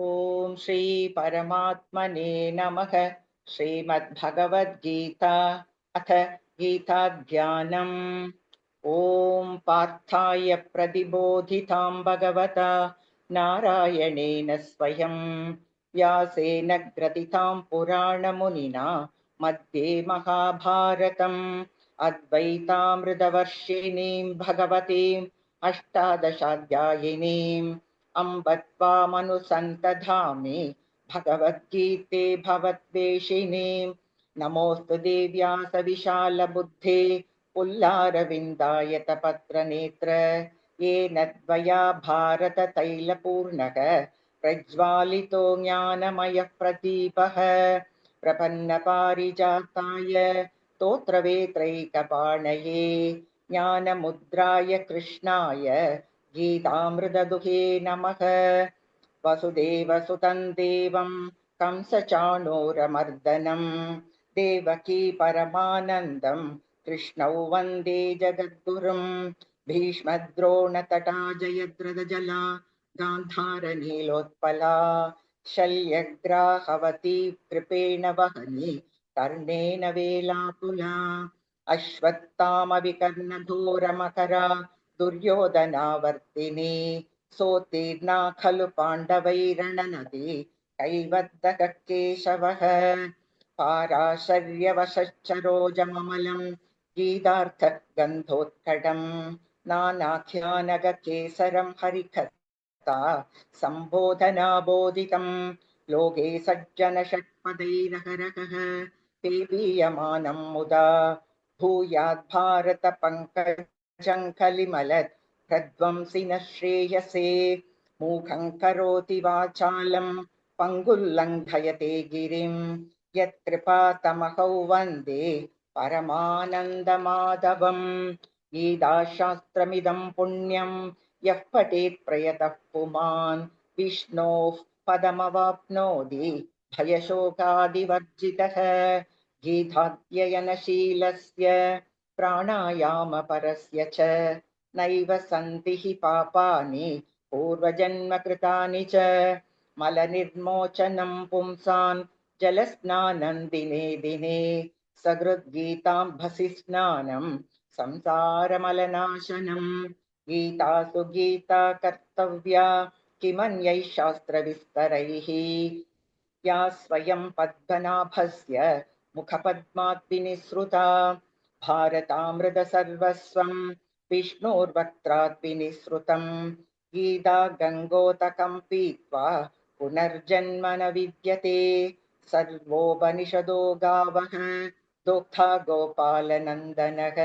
ॐ श्री परमात्मने नमः। श्रीमद्भगवद्गीता अथ गीताध्यानम्। ॐ पार्थाय प्रतिबोधितां भगवता नारायणेन स्वयं व्यासेन ग्रथितां पुराणमुनिना मध्ये महाभारतम् अद्वैतामृतवर्षिणीं भगवतीम् अष्टादशाध्यायिनीम् अम्ब त्वामनुसन्तधामि भगवद्गीते भवद्वेषिणीं। नमोऽस्तु देव्यास विशालबुद्धे पुल्लारविन्दायतपत्रनेत्र येन त्वया भारततैलपूर्णः प्रज्वालितो ज्ञानमयः प्रदीपः प्रपन्नपारिजाताय स्तोत्रवेत्रैकपाणये ज्ञानमुद्राय कृष्णाय गीतामृतदुहे नमः। वसुदेवसुतं देवं कंसचाणूरमर्दनं देवकी परमानन्दं कृष्णौ वन्दे जगद्गुरुं। भीष्मद्रोणतटा जयद्रथजला गान्धारनीलोत्पला शल्यग्राहवती कृपेण वहनी कर्णेन वेलाकुला अश्वत्थामविकर्णघोरमकरा दुर्योधनावर्तिनी सोत्तीर्णा खलु पाण्डवैरणनदी कैवद्दः केशवः पाराशर्यवशच्चरोजममलं गीतार्थगन्धोत्कटं नानाख्यानगकेसरं हरिकथा सम्बोधनाबोधितं लोके सज्जनषट्पदैरहरहः पेपीयमानं मुदा भूयाद्भारतपङ्कजङ्कलिमलत् प्रध्वंसिनः श्रेयसे मूखं करोति वाचालं पङ्गुल्लङ्घयते गिरिं यत्कृपातमहौ वन्दे परमानन्दमाधवम्। गीताशास्त्रमिदं पुण्यं यः पठेत् प्रयतः पुमान् विष्णोः पदमवाप्नोति भयशोकादिवर्जितः। गीताध्ययनशीलस्य प्राणायामपरस्य च नैव सन्ति हि पापानि पूर्वजन्मकृतानि च मलनिर्मोचनं पुंसां जलस्नानं दिने दिने सकृद्गीताम्भसि स्नानं संसारमलनाशनम्। गीतासु गीता कर्तव्या किमन्यैः शास्त्रविस्तरैः या स्वयं पद्मनाभस्य मुखपद्मात् विनिसृता भारतामृतसर्वस्वं विष्णोर्वक्त्रात् विनिसृतम्। गीता गङ्गोदकं पीत्वा पुनर्जन्म न विद्यते सर्वोपनिषदो गावः दोग्धा गोपालनन्दनः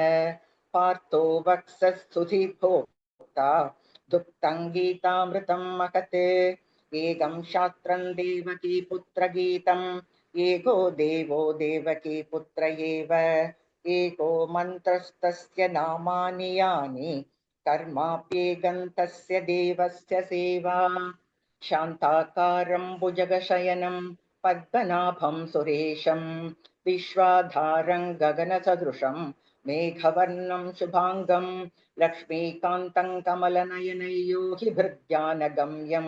पार्थो वक्सः सुधिर्भोक्ता दुग्धं गीतामृतं महत् एकं शास्त्रं देवकी पुत्रगीतम् एको देवो देवकी पुत्र एव एको मन्त्रस्तस्य नामानि यानि कर्माप्येकं तस्य देवस्य सेवा शान्ताकारं भुजगशयनं पद्मनाभं सुरेशं विश्वाधारं गगनसदृशं मेघवर्णं शुभाङ्गं लक्ष्मीकान्तं कमलनयनयोगिभृद्यानगम्यं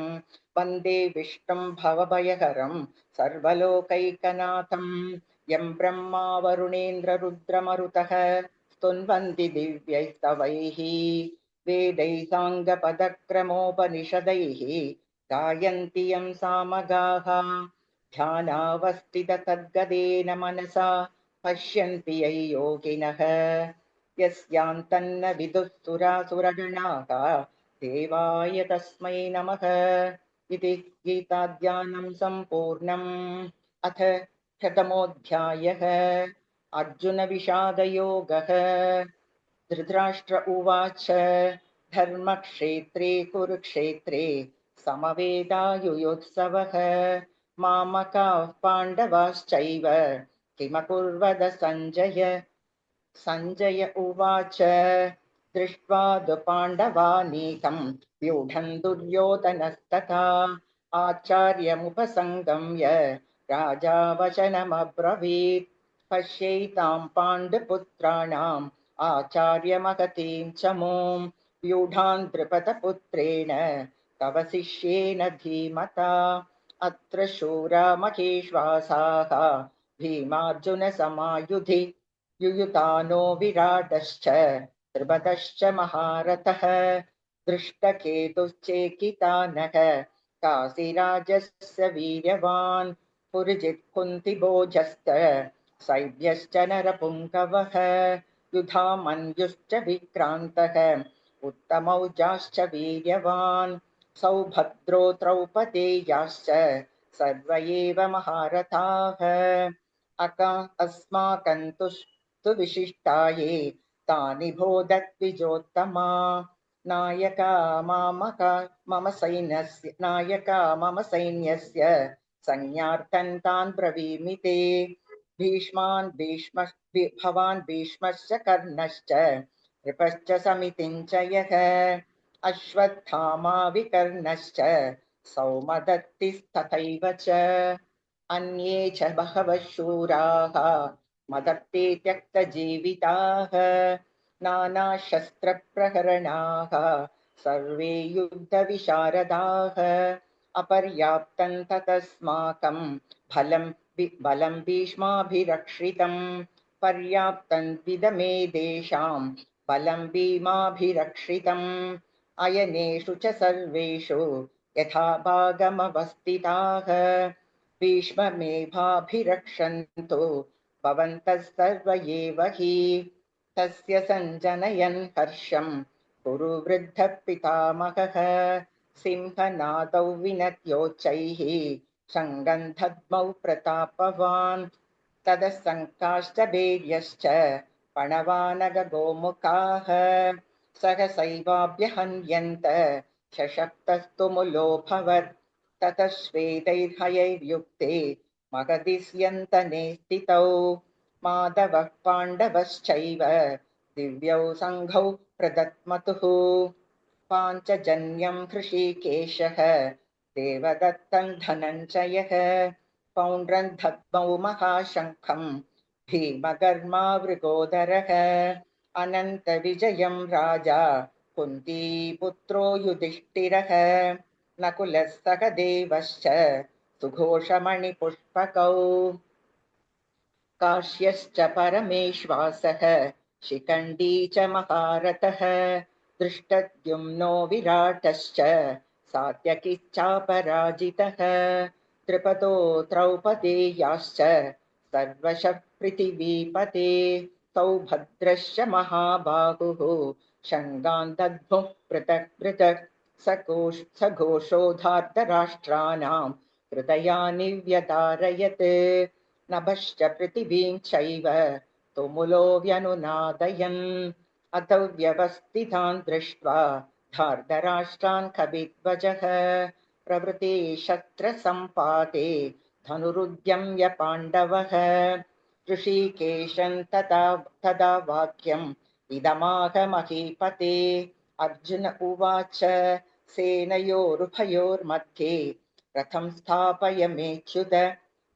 वन्दे विष्णुं भवभयहरं सर्वलोकैकनाथं यं ब्रह्मा वरुणेन्द्ररुद्रमरुतः स्तुन्वन्ति दिव्यैस्तवैः वेदैः साङ्गपदक्रमोपनिषदैः गायन्ति यं सामगाः ध्यानावस्थिततद्गदेन मनसा पश्यन्ति यै योगिनः यस्यान्तन्न विदुःसुरासुरगणाः देवाय तस्मै नमः। इति गीताध्यानं सम्पूर्णम्। अथ शतमोऽध्यायः। अर्जुनविषादयोगः। धृतराष्ट्र उवाच धर्मक्षेत्रे कुरुक्षेत्रे समवेदायुयोत्सवः मामकाः पाण्डवाश्चैव किमकुर्वद सञ्जय। सञ्जय उवाच दृष्ट्वा तु पाण्डवानीकं व्यूढं दुर्योधनस्तथा आचार्यमुपसङ्गम्य राजा वचनमब्रवीत् पश्यैतां पाण्डुपुत्राणाम् आचार्यमहतीं च मूं व्यूढान् द्रुपदपुत्रेण तव शिष्येन धीमता अत्र शूरा महेश्वासाः भीमार्जुनसमायुधि युयुतानो विराटश्च त्रिपदश्च महारथः दृष्टकेतुश्चेकितानः काशीराजस्य वीर्यवान् पुरुजित् कुन्तिभोजश्च सैभ्यश्च नरपुङ्गवः युधामन्युश्च विक्रान्तः उत्तमौजाश्च वीर्यवान् सौभद्रो द्रौपदेयाश्च सर्व एव महारथाः अस्माकं तु विशिष्टाये तानि बोधद्विजोत्तमा नायका मम सैन्यस्य संज्ञार्थं तान् ब्रवीमि ते भवान् भीष्मश्च कर्णश्च कृपश्च समितिञ्च अश्वत्थामा विकर्णश्च सौमदत्तिस्तथैव च अन्ये च बहवः शूराः मदत्ते त्यक्तजीविताः नानाशस्त्रप्रहरणाः सर्वे युद्धविशारदाः अपर्याप्तं ततस्माकं बलं भीष्माभिरक्षितं पर्याप्तं विदमे देशां बलं भीमाभिरक्षितम् अयनेषु च सर्वेषु यथा भागमवस्थिताः भीष्ममेवाभिरक्षन्तु भवन्तः सर्व एव हि तस्य सञ्जनयन् हर्षं कुरु वृद्धः पितामहः सिंहनादौ विनद्योच्चैः शङ्गन्धद्मौ प्रतापवान् ततः शङ्काश्च भैर्यश्च पणवानगगोमुखाः सहसैवाभ्यहन्यन्त शशब्दस्तु मुलोऽभवत् ततः श्वेतैर्हयैर्युक्ते महदिस्यन्तने स्थितौ माधवः पाण्डवश्चैव दिव्यौ सङ्घौ प्रदत्मतुः पाञ्चजन्यं हृषीकेशः देवदत्तं धनञ्जयः पौण्ड्रं दद्मौ महाशङ्खं भीमकर्मावृकोदरः अनन्तविजयं राजा कुन्तीपुत्रो युधिष्ठिरः नकुलः सहदेवश्च सुघोषमणिपुष्पकौ काश्यश्च परमेश्वासः शिखण्डी च महारथः दृष्टद्युम्नो विराटश्च सात्यकिश्चापराजितः त्रिपदो द्रौपदेयाश्च सर्वशः पृथिवीपते सौभद्रश्च महाबाहुः शङ्गान् दद्मुः पृथक् पृथक् सघोषोधार्तराष्ट्राणां हृदयानि व्यधारयत् नभश्च पृथिवीं चैव तुमुलो व्यनुनादयन् अतौ व्यवस्थितान् दृष्ट्वा धार्तराष्ट्रान् कपिध्वजः प्रवृते शस्त्रसम्पाते धनुरुद्यम्य पाण्डवः ऋषिकेशं तदा वाक्यम् इदमाह महीपते अर्जुन उवाच सेनयोरुभयोर्मध्ये रथं स्थापयमेच्युत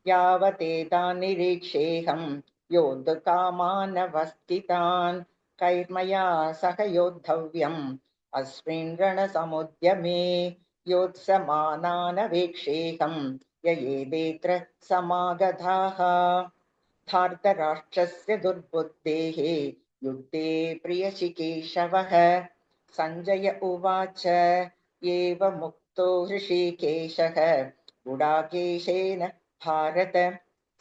यावतेतान्निरीक्षेऽहं योद्धुकामानवस्थितान् कैर्मया सह योद्धव्यम् अस्मिन् रणसमुद्यमे योत्समानानवेक्षेऽहं ययेदेत्र समागताः धार्तराष्ट्रस्य दुर्बुद्धेः युद्धे प्रियचिकेशवः सञ्जय उवाच एवमुक्तो हृषीकेशः गुडाकेशेन भारत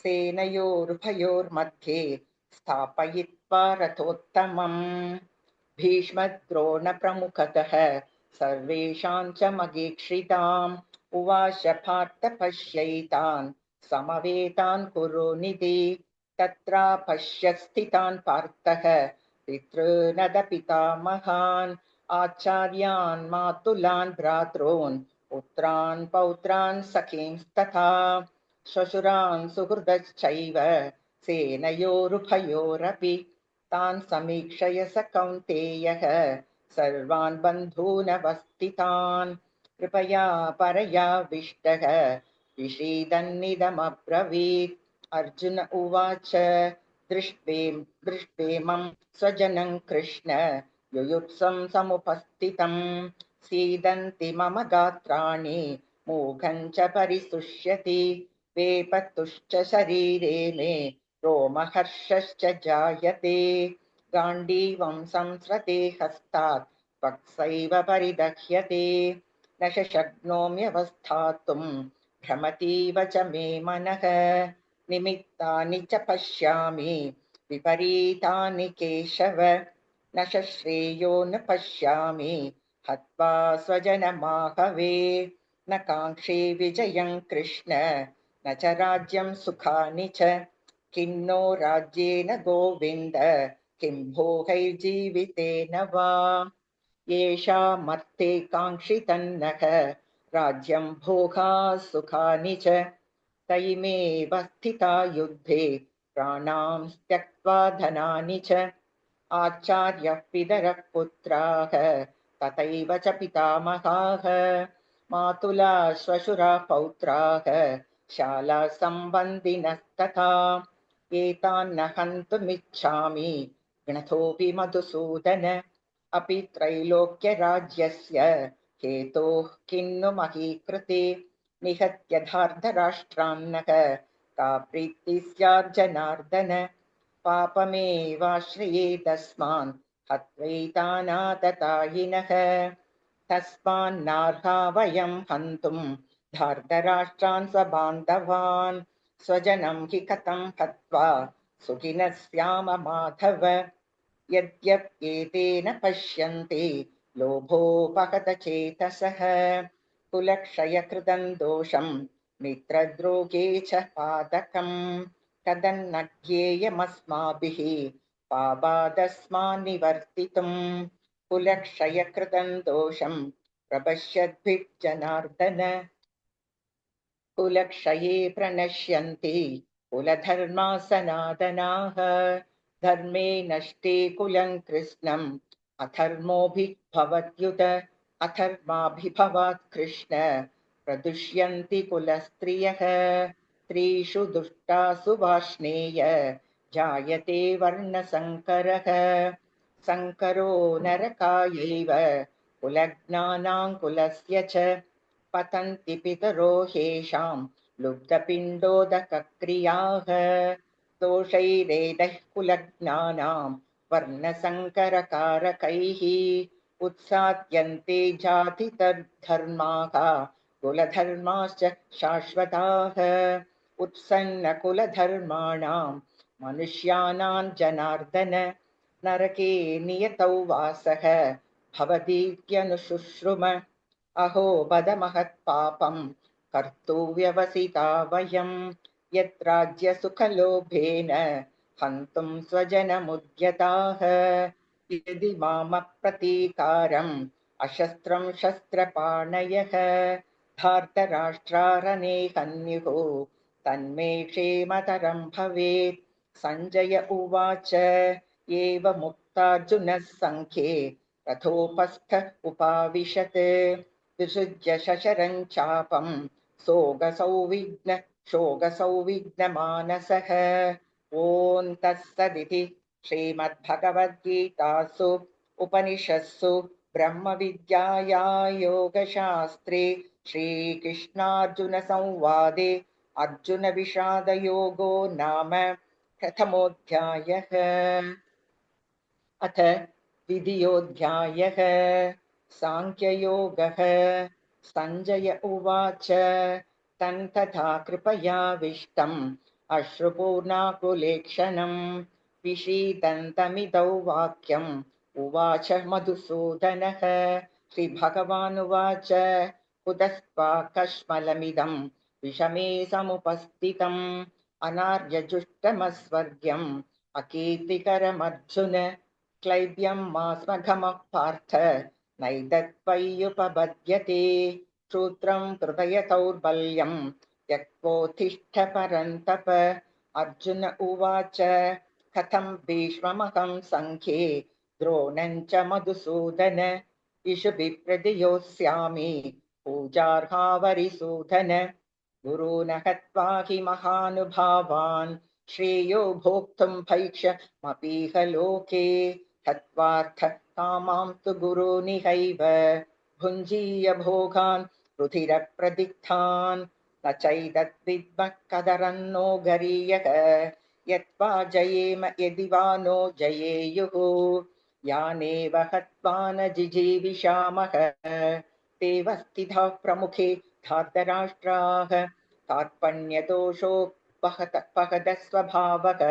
सेनयोरुभयोर्मध्ये स्थापयित्वा रथोत्तमम् भीष्मद्रोणप्रमुखतः सर्वेषां च मगीक्षिताम् उवाच पार्थ पश्यैतान् समवेतान् कुरुनिधि तत्रा पश्य स्थितान् पार्थः पितॄनदपितामहान् आचार्यान् मातुलान् भ्रातॄन् पुत्रान् पौत्रान् सखींस्तथा श्वशुरान् सुहृदश्चैव सेनयोरुभयोरपि तान् समीक्षय स कौन्तेयः सर्वान् बन्धूनवस्थितान् कृपया परयाविष्टः विषीदन्निदमब्रवीत् अर्जुन उवाच दृष्ट्वेमं स्वजनं कृष्ण युयुत्सं समुपस्थितं सीदन्ति मम गात्राणि मूखं च परितुष्यति वेपतुश्च शरीरे मे रोमहर्षश्च जायते गाण्डीवं संसृते हस्तात् वक्सैव परिदह्यते न शक्नोम्यवस्थातुं भ्रमतीव च मे मनः निमित्तानि च पश्यामि विपरीतानि केशव न श्रेयो न पश्यामि हत्वा स्वजनमाहवे न काङ्क्षे विजयं कृष्ण न च राज्यं सुखानि च किन्नो राज्येन गोविन्द किं भोगैर्जीवितेन वा येषामर्थे काङ्क्षितन्नः राज्यं भोगाः सुखानि च तैमेव स्थिता युद्धे प्राणां त्यक्त्वा धनानि च आचार्यः पितरः पुत्राः तथैव च पितामहाः मातुला श्वशुरा पौत्राः शाला सम्बन्धिनस्तथा एतान्न हन्तुमिच्छामि घ्नतोऽपि मधुसूदन अपि त्रैलोक्यराज्यस्य हेतोः किन्नु महीकृते निहत्य धार्तराष्ट्रान्नः का प्रीतिः स्याज्जनार्दन पापमेवाश्रयेदस्मान् हत्वैतानाततायिनः तस्मान्नार्हा वयं हन्तुं धार्तराष्ट्रान् स्वबान्धवान् स्वजनं हि कथं हत्वा सुखिनः स्याम माधव यद्यप्येतेन पश्यन्ति लोभोपहतचेतसः कुलक्षयकृतं दोषं मित्रद्रोगे च पादकम् तदन्न ज्ञेयमस्माभिः पापादस्मान्निवर्तितुं कुलक्षयकृतं दोषं प्रपश्यद्भिर्जनार्दन कुलक्षये प्रणश्यन्ति कुलधर्मा सनातनाः धर्मे नष्टे कुलं कृष्णम् अधर्मोऽभिभवत्युत अधर्माभिभवात् कृष्ण प्रदुष्यन्ति कुलस्त्रियः स्त्रीषु दुष्टासु वार्ष्णेय जायते वर्णसङ्करः सङ्करो नरकायैव कुलज्ञानां कुलस्य च पतन्ति पितरो ह्येषां लुब्धपिण्डोदकक्रियाः दोषैरेदैः कुलज्ञानां वर्णसङ्करकारकैः उत्साद्यन्ते जातिधर्माः कुलधर्माश्च शाश्वताः उत्सन्नकुलधर्माणां मनुष्याणां जनार्दन नरके नियतौ वासः भवतीत्यनुशुश्रुम अहो बदमहत्पापं कर्तुव्यवसिता वयं यत्राज्यसुखलोभेन हन्तुं स्वजनमुद्यताः यदि मामप्रतीकारम् अशस्त्रं शस्त्रपाणयः धार्तराष्ट्रारणे हन्युः तन्मे क्षेमतरं भवेत् सञ्जय उवाच एवमुक्तार्जुनः सङ्ख्ये रथोपस्थ उपाविशत् विसृज्य शशरं चापं शोकसौविघ्नमानसः ॐ तत्सदिति श्रीमद्भगवद्गीतासु उपनिषत्सु ब्रह्मविद्यायां योगशास्त्रे श्रीकृष्णार्जुनसंवादे अर्जुनविषादयोगो नाम प्रथमोऽध्यायः। अथ द्वितीयोऽध्यायः। सांख्ययोगः। सञ्जय उवाच तन्तथा कृपयाविष्टम् अश्रुपूर्णाकुलेक्षणम् विषीदन्तमिदौ वाक्यम् उवाच मधुसूदनः। श्रीभगवानुवाच कुतस्त्वाकश्मलमिदं विषमे समुपस्थितम् अनार्यजुष्टमस्वर्ग्यम् अकीर्तिकरमर्जुन क्लैब्यं मास्मघमः पार्थ नैदत्त्वय्युपपद्यते श्रोत्रं हृदयदौर्बल्यं त्यक्त्वोत्तिष्ठ परन्तप। अर्जुन उवाच कथं भीष्ममहं सङ्ख्ये द्रोणं च मधुसूदन इषुभिप्रतियोत्स्यामि पूजार्हावरिसूदन गुरून् हत्वा हि महानुभावान् श्रेयो भोक्तुं भैक्षमपीह लोके हत्वार्थ कामां तु गुरूनिहैव भुञ्जीय भोगान् रुधिरप्रदिग्धान् न चैतद्विद्मः कदरन्नो गरीयः यत्वा जयेम यदि वा नो जयेयुः यानेव हत्वा न जिजीविषामः तेव स्थिताः प्रमुखे धार्तराष्ट्राः कार्पण्यदोषोपहतः स्वभावः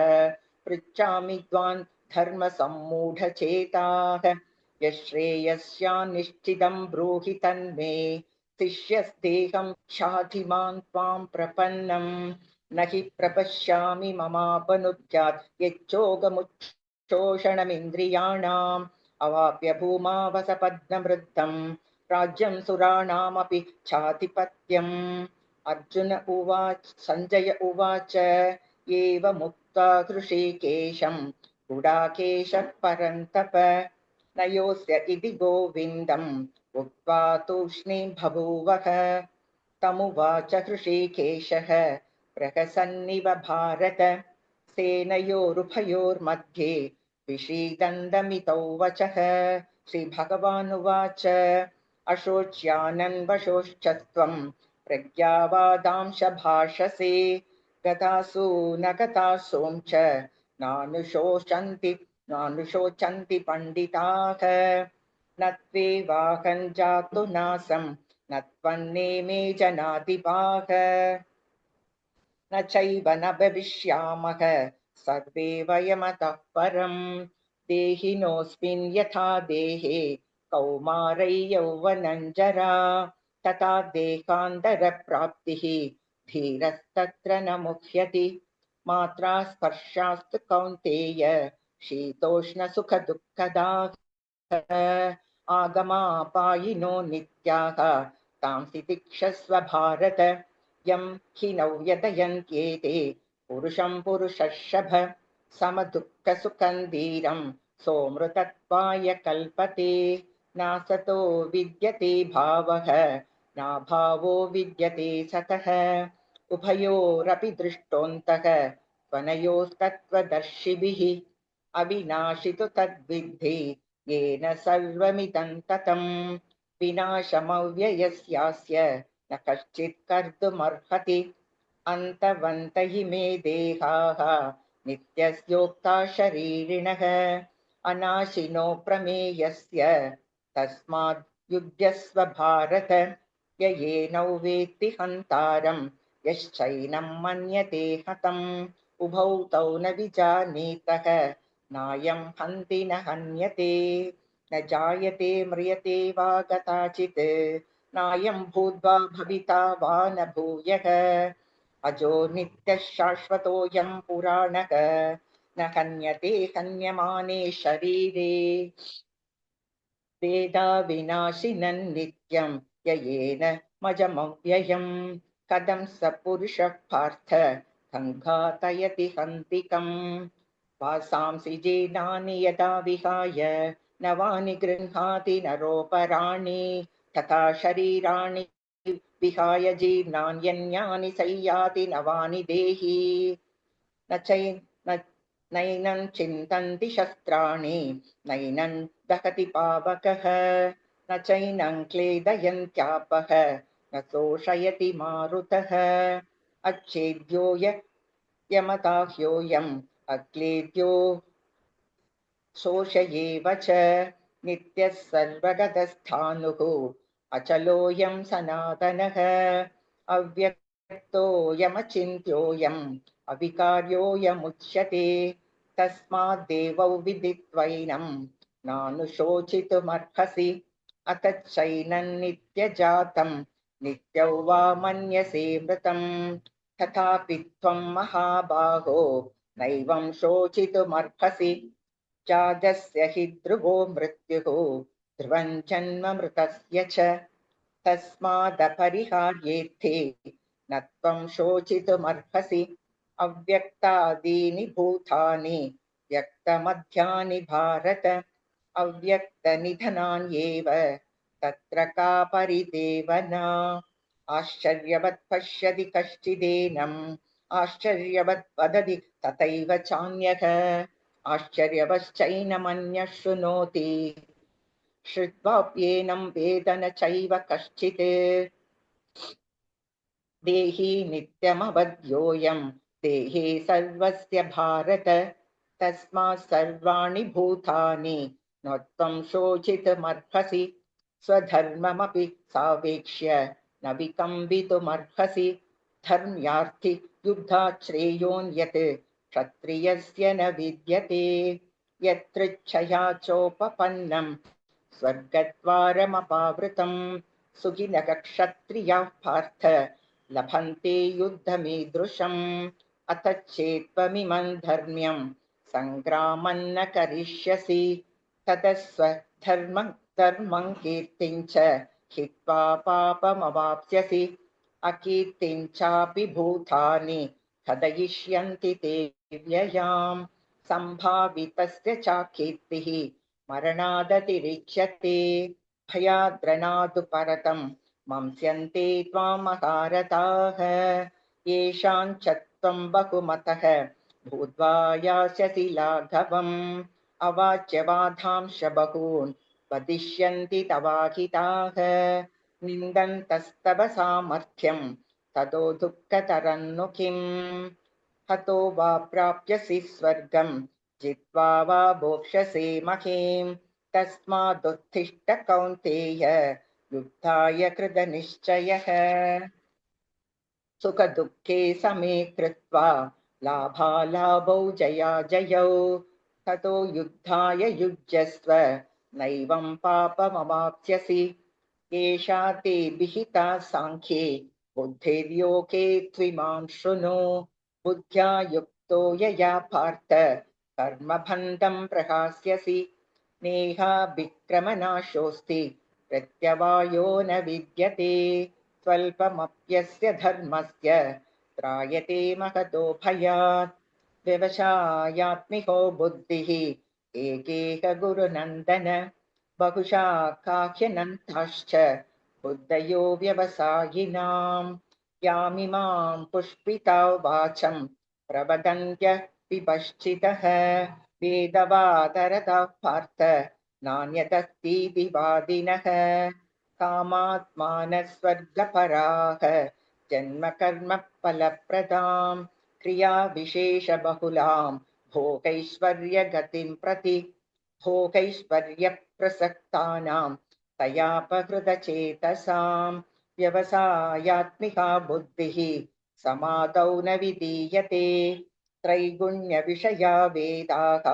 पृच्छामि द्वान् धर्मसम्मूढचेताः यश्रेयस्यान्निश्चितं ब्रूहि तन्मे शिष्यस्तेऽहं शाधिमान् त्वां प्रपन्नम् न हि प्रपश्यामि ममापनुद्यात् यच्चोगमुच्छोषणमिन्द्रियाणाम् अवाप्य भूमावसपद्मवृद्धम् राज्यं सुराणामपि चाधिपत्यम् अर्जुन उवाच सञ्जय उवाच एवमुक्त्वा हृषीकेशं गुडाकेशः परन्तप न योऽस्य इति गोविन्दम् उक्त्वा तूष्णीं बभूवः तमुवाच हृषीकेशः प्रहसन्निव भारत सेनयोरुभयोर्मध्ये विषीदन्दमितौ वचः श्रीभगवानुवाच अशोच्यानन्वशोश्चत्वं प्रज्ञावादांश भाषसे गतासु न गतासों च नानुशोचन्ति पण्डिताः न त्वेवाहं जातु नासं न त्वन्नेमे जनाधिपाः न चैव न भविष्यामः सर्वे वयमतः परम् देहिनोऽस्मिन् यथा देहे कौमारै यौवनञ्जरा तथा देहान्तरप्राप्तिः धीरस्तत्र न मुह्यति मात्रा स्पर्शास्तु कौन्तेय शीतोष्णसुखदुःखदाः आगमापायिनो नित्याः तांसि तिक्षस्व भारत यं हि नौ यतयन्त्येते पुरुषं पुरुषर्षभ समदुःखसुखं धीरं सोऽमृतत्वाय कल्पते नासतो विद्यते भावः नाभावो विद्यते सतः उभयोरपि दृष्टोऽन्तः त्वनयोस्तत्त्वदर्शिभिः अविनाशि तु तद्विद्धि येन सर्वमिदं ततम् विनाशमव्ययस्यास्य न कश्चित् कर्तुमर्हति अन्तवन्त हि मे देहाः नित्यस्योक्ता शरीरिणः अनाशिनो प्रमेयस्य तस्माद् युध्यस्व भारत य येनौ वेत्ति हन्तारं यश्चैनं मन्यते हतम् उभौ तौ न विजानीतः नायं हन्ति न हन्यते न जायते म्रियते वा कदाचित् नायं भूत्वा भविता वा न भूयः अजो नित्यः शाश्वतोऽयं पुराणः न हन्यते हन्यमाने शरीरे वेदा विनाशिनं नित्यं ययेन मजमव्ययम् कथं स पुरुषः पार्थ सङ्घातयति हन्तिकम् वासांसि जीर्णानि यदा विहाय नवानि गृह्णाति नरोपराणि तथा शरीराणि विहाय जीर्णान्यन्यानि संयाति नवानि देहि नैनं चिन्तन्ति शस्त्राणि नैनं दहति पावकः न चैनं क्लेदयन्त्यापः न शोषयति मारुतः अच्छेद्यो यमताह्योऽयम् अक्लेद्यो शोषयेव च नित्यः सर्वगतस्थाणुः अचलोऽयं सनातनः अव्यक्तोऽयमचिन्त्योऽयम् अविकार्योऽयमुच्यते तस्माद्देवौ विदित्वैनं नानुशोचितुमर्हसि अतच्चैनं नित्यजातं नित्यौ वा मन्यसे मृतं तथापि त्वं महाबाहो नैवं शोचितुमर्हसि जातस्य हि ध्रुवो मृत्युः ध्रुवं जन्म मृतस्य च तस्मादपरिहार्येत्थे न त्वं शोचितुमर्हसि अव्यक्तादीनि भूतानि व्यक्तमध्यानि भारत अव्यक्तनिधनान्येव तत्र का परिदेवना आश्चर्यवत् पश्यति कश्चिदेनम् आश्चर्यवत् वदति तथैव चान्यः आश्चर्यवश्चैनमन्यः शृणोति श्रुत्वाप्येनं वेद न चैव कश्चित् देहि नित्यमवध्योऽयं देहे सर्वस्य भारत तस्मात् सर्वाणि भूतानि न त्वं शोचितुमर्हसि स्वधर्ममपि सावेक्ष्य न विकम्पितुमर्हसि धर्म्यार्थि युद्धात् श्रेयोऽन्यत् क्षत्रियस्य न विद्यते यत्रेच्छया चोपपन्नं स्वर्गद्वारमपावृतम् सुखिनः क्षत्रियाः पार्थ लभन्ते युद्धमीदृशम् अथ चेत्त्वमिमं धर्म्यं सङ्ग्रामं न करिष्यसि ततस्व धर्मं कीर्तिं च हित्वा पापमवाप्स्यसि अकीर्तिं चापि भूतानि कथयिष्यन्ति ते व्ययाम् सम्भावितस्य च कीर्तिः मरणादतिरिच्यते भयाद्रणादु परतं मंस्यन्ते त्वामहारताः येषां च त्वं बहुमतः भूत्वा यास्यसि लाघवम् अवाच्यवादांश बहून् वदिष्यन्ति तवाहिताः निन्दन्तस्तव सामर्थ्यं ततो दुःखतरन्नु किम् हतो वा प्राप्यसि स्वर्गं जित्वा वा भोक्ष्यसे महीम् तस्मादुत्थिष्ठ कौन्तेय युद्धाय कृतनिश्चयः सुखदुःखे समे कृत्वा लाभालाभौ जयाजयौ ततो युद्धाय युज्यस्व नैवं पापमवाप्स्यसि एषा ते विहिता साङ्ख्ये बुद्धिर्योगे त्विमां शृणु बुद्ध्या युक्तो यया पार्थ कर्मबन्धं प्रहास्यसि नेहाभिक्रमनाशोऽस्ति प्रत्यवायो न विद्यते स्वल्पमप्यस्य धर्मस्य त्रायते महतो भयात् व्यवसायात्मिको बुद्धिः एकेह गुरुनन्दन बहुशा काह्यनन्ताश्च बुद्धयो व्यवसायिनां यामिमां पुष्पिता वाचं प्रवदन्त्य विपश्चितः वेदवादरतः पार्थ नान्यदस्तीति वादिनः कामात्मानस्वर्गपराः जन्मकर्मफलप्रदां क्रियाविशेषबहुलां भोगैश्वर्यगतिं प्रति भोगैश्वर्यप्रसक्तानां तयापहृतचेतसां व्यवसायात्मिका बुद्धिः समादौ न विधीयते त्रैगुण्यविषया वेदाः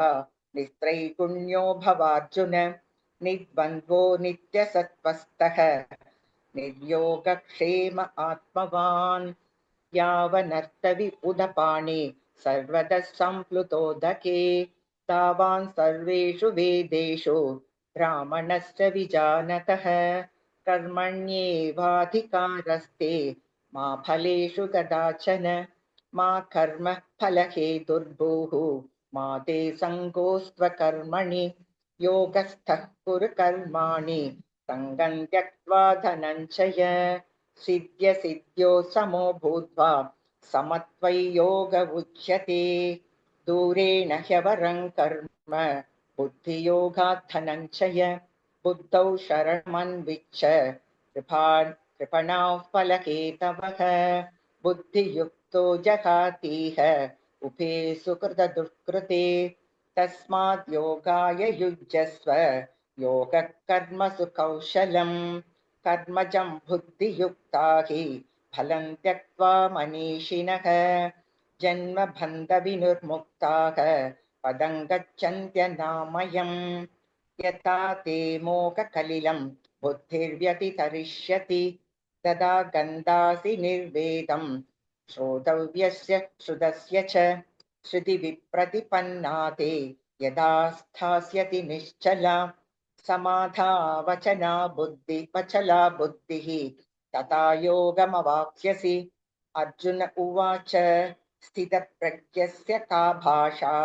निस्त्रैगुण्यो भवार्जुन निर्द्वन्द्वो नित्यसत्त्वस्थः निर्योगक्षेम आत्मवान् यावनर्थविपुधपाणि सर्वतः सम्प्लुतोदके तावान् सर्वेषु वेदेषु ब्राह्मणस्य विजानतः कर्मण्येवाधिकारस्ते मा फलेषु कदाचन मा कर्म फलहेतुर्भूः मा ते सङ्गोऽस्त्वकर्मणि योगस्थः कुरु कर्माणि सङ्गं त्यक्त्वा धनञ्जय सिद्ध्यसिद्ध्यो समो भूत्वा समत्वयोग उच्यते दूरेण ह्यवरं कर्म बुद्धियोगात् धनञ्जय बुद्धौ शरणमन्विच्छ कृपणाः फलहेतवः बुद्धियुक्तो जहातीह उभे सुकृतदुष्कृते तस्मात् योगाय युज्यस्व योगः कर्मसु कौशलम् कर्मजं बुद्धियुक्ता हि फलं त्यक्त्वा मनीषिणः जन्मबन्धविनिर्मुक्ताः पदं गच्छन्त्यनामयम् यथा ते मोहकलिलं बुद्धिर्व्यतितरिष्यति तदा गन्धासि निर्वेदं श्रोतव्यस्य श्रुतस्य च श्रुतिविप्रतिपन्ना ते यदा स्थास्यति निश्चला समाधावचना वचला बुद्धिः तथा योगमवाप्स्यसि अर्जुन उवाच स्थितप्रज्ञस्य का भाषा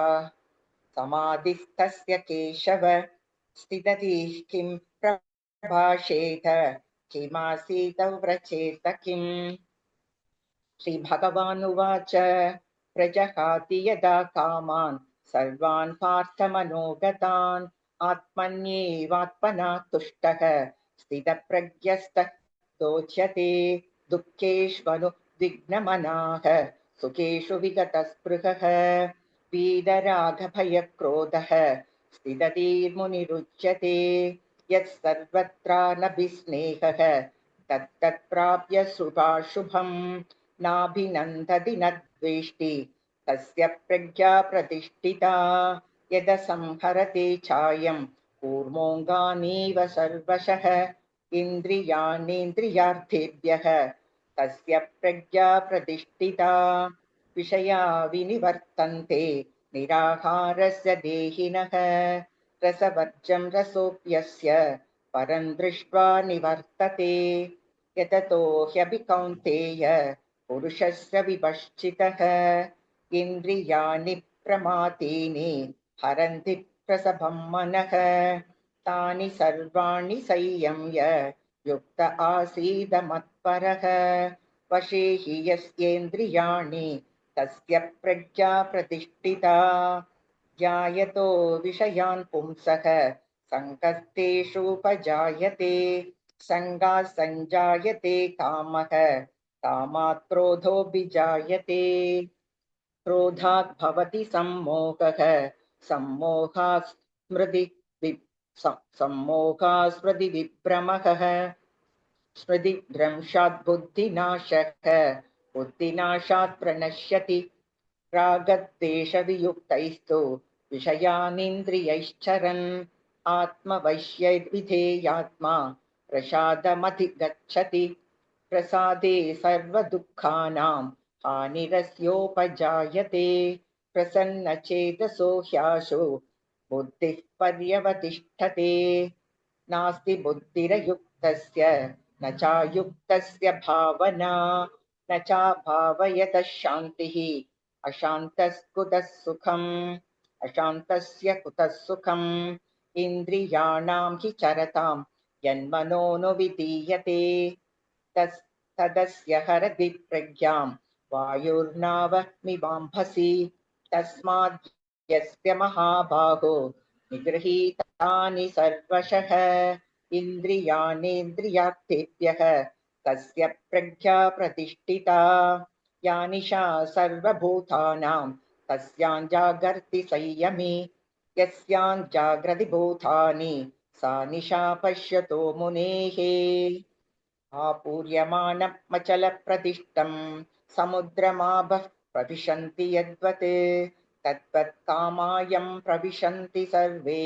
समाधिस्तस्य केशव स्थिततिः किं प्रभाषेत किमासीत व्रचेत किम् श्रीभगवानुवाच प्रजहाति यदा कामान् सर्वान् पार्थमनोगतान् आत्मन्येवात्मना तुष्टः स्थितप्रज्ञस्तः दोच्यते दुःखेष्वनु विघ्नमनाः सुखेषु विगतस्पृहः वीतरागभयक्रोधः स्थितधीर्मुनिरुच्यते यत् सर्वत्रानभिस्नेहः तत्तत्प्राप्य शुभाशुभम् नाभिनन्दति न द्वेष्टि तस्य प्रज्ञा प्रतिष्ठिता यदसंहरते चायं कूर्मोऽङ्गानीव सर्वशः इन्द्रियाणीन्द्रियार्थेभ्यः तस्य प्रज्ञा प्रतिष्ठिता विषया विनिवर्तन्ते निराहारस्य देहिनः रसवर्जं रसोऽप्यस्य परं दृष्ट्वा निवर्तते यततो ह्यपि कौन्तेय पुरुषस्य विपश्चितः इन्द्रियाणि प्रमाथीनि हरन्ति प्रसभं मनः तानि सर्वाणि संयम्य युक्त आसीद मत्परः वशे हि यस्येन्द्रियाणि तस्य प्रज्ञा प्रतिष्ठिता ध्यायतो विषयान् पुंसः सङ्गस्तेषूपजायते सङ्गात् सञ्जायते कामः कामात् क्रोधोऽभिजायते क्रोधात् भवति सम्मोहः सम्मोहात् स्मृतिविभ्रमः स्मृतिभ्रंशात् बुद्धिनाशः बुद्धिनाशात् प्रणश्यति रागद्वेषवियुक्तैस्तु विषयानिन्द्रियैश्चरन् आत्मवश्यविधेयात्मा प्रसादमधिगच्छति प्रसादे सर्वदुःखानां हानिरस्योपजायते प्रसन्नचेतसो ह्याशु बुद्धिः पर्यवतिष्ठते नास्ति बुद्धिरयुक्तस्य न चायुक्तस्य भावना न चाभावयतः शान्तिः अशान्तस्कुतः सुखम् अशान्तस्य कुतः सुखम् इन्द्रियाणां हि चरतां यन्मनोनुविधीयते तदस्य हरति प्रज्ञां वायुर्नावमिवाम्भसि तस्माद् यस्य महाबाहो निगृहीतानि सर्वशः इन्द्रियाणीन्द्रियार्थेभ्यः तस्य प्रज्ञा प्रतिष्ठिता या निशा सर्वभूतानां तस्यां जागर्ति संयमी यस्यां जाग्रति भूतानि सा निशा पश्यतो मुनेः आपूर्यमाणमचलप्रतिष्ठं समुद्रमाभः प्रविशन्ति यद्वत् तद्वत् कामायं प्रविशन्ति सर्वे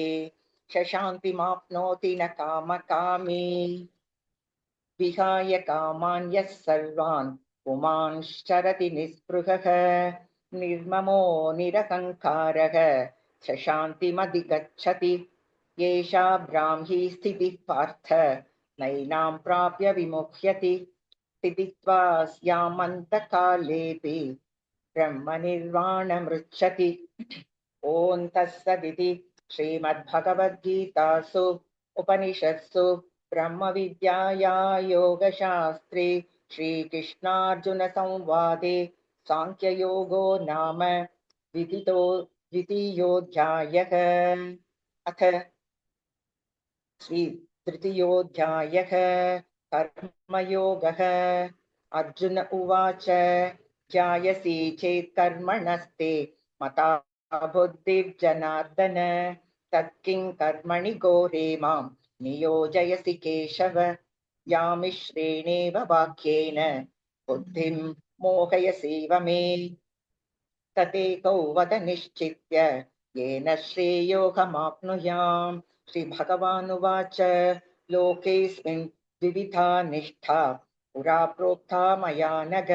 शशान्तिमाप्नोति न कामकामी विहाय कामान् यः सर्वान् पुमांश्चरति निःस्पृहः निर्ममो निरहङ्कारः शशान्तिमधिगच्छति येषा ब्राह्मी स्थितिः पार्थ नैनां प्राप्य विमुह्यति स्थित्वा स्यामन्तकालेऽपि ब्रह्मनिर्वाणमृच्छति ॐ तत्सदिति श्रीमद्भगवद्गीतासु उपनिषत्सु ब्रह्मविद्याया योगशास्त्रे श्रीकृष्णार्जुनसंवादे साङ्ख्ययोगो नाम द्वितीयोऽध्यायः अथ तृतीयोऽध्यायः कर्मयोगः अर्जुन उवाच ध्यायसि चेत् कर्मणस्ते मता बुद्धिर्जनार्दन तत्किं कर्मणि घोरे मां नियोजयसि केशव यामिश्रेणेव वाक्येन बुद्धिं मोहयसीव मे ततेकौ वद निश्चित्य येन श्रेयोऽहमाप्नुयाम् श्रीभगवानुवाच लोकेऽस्मिन् द्विविधा निष्ठा पुरा प्रोक्ता मया नघ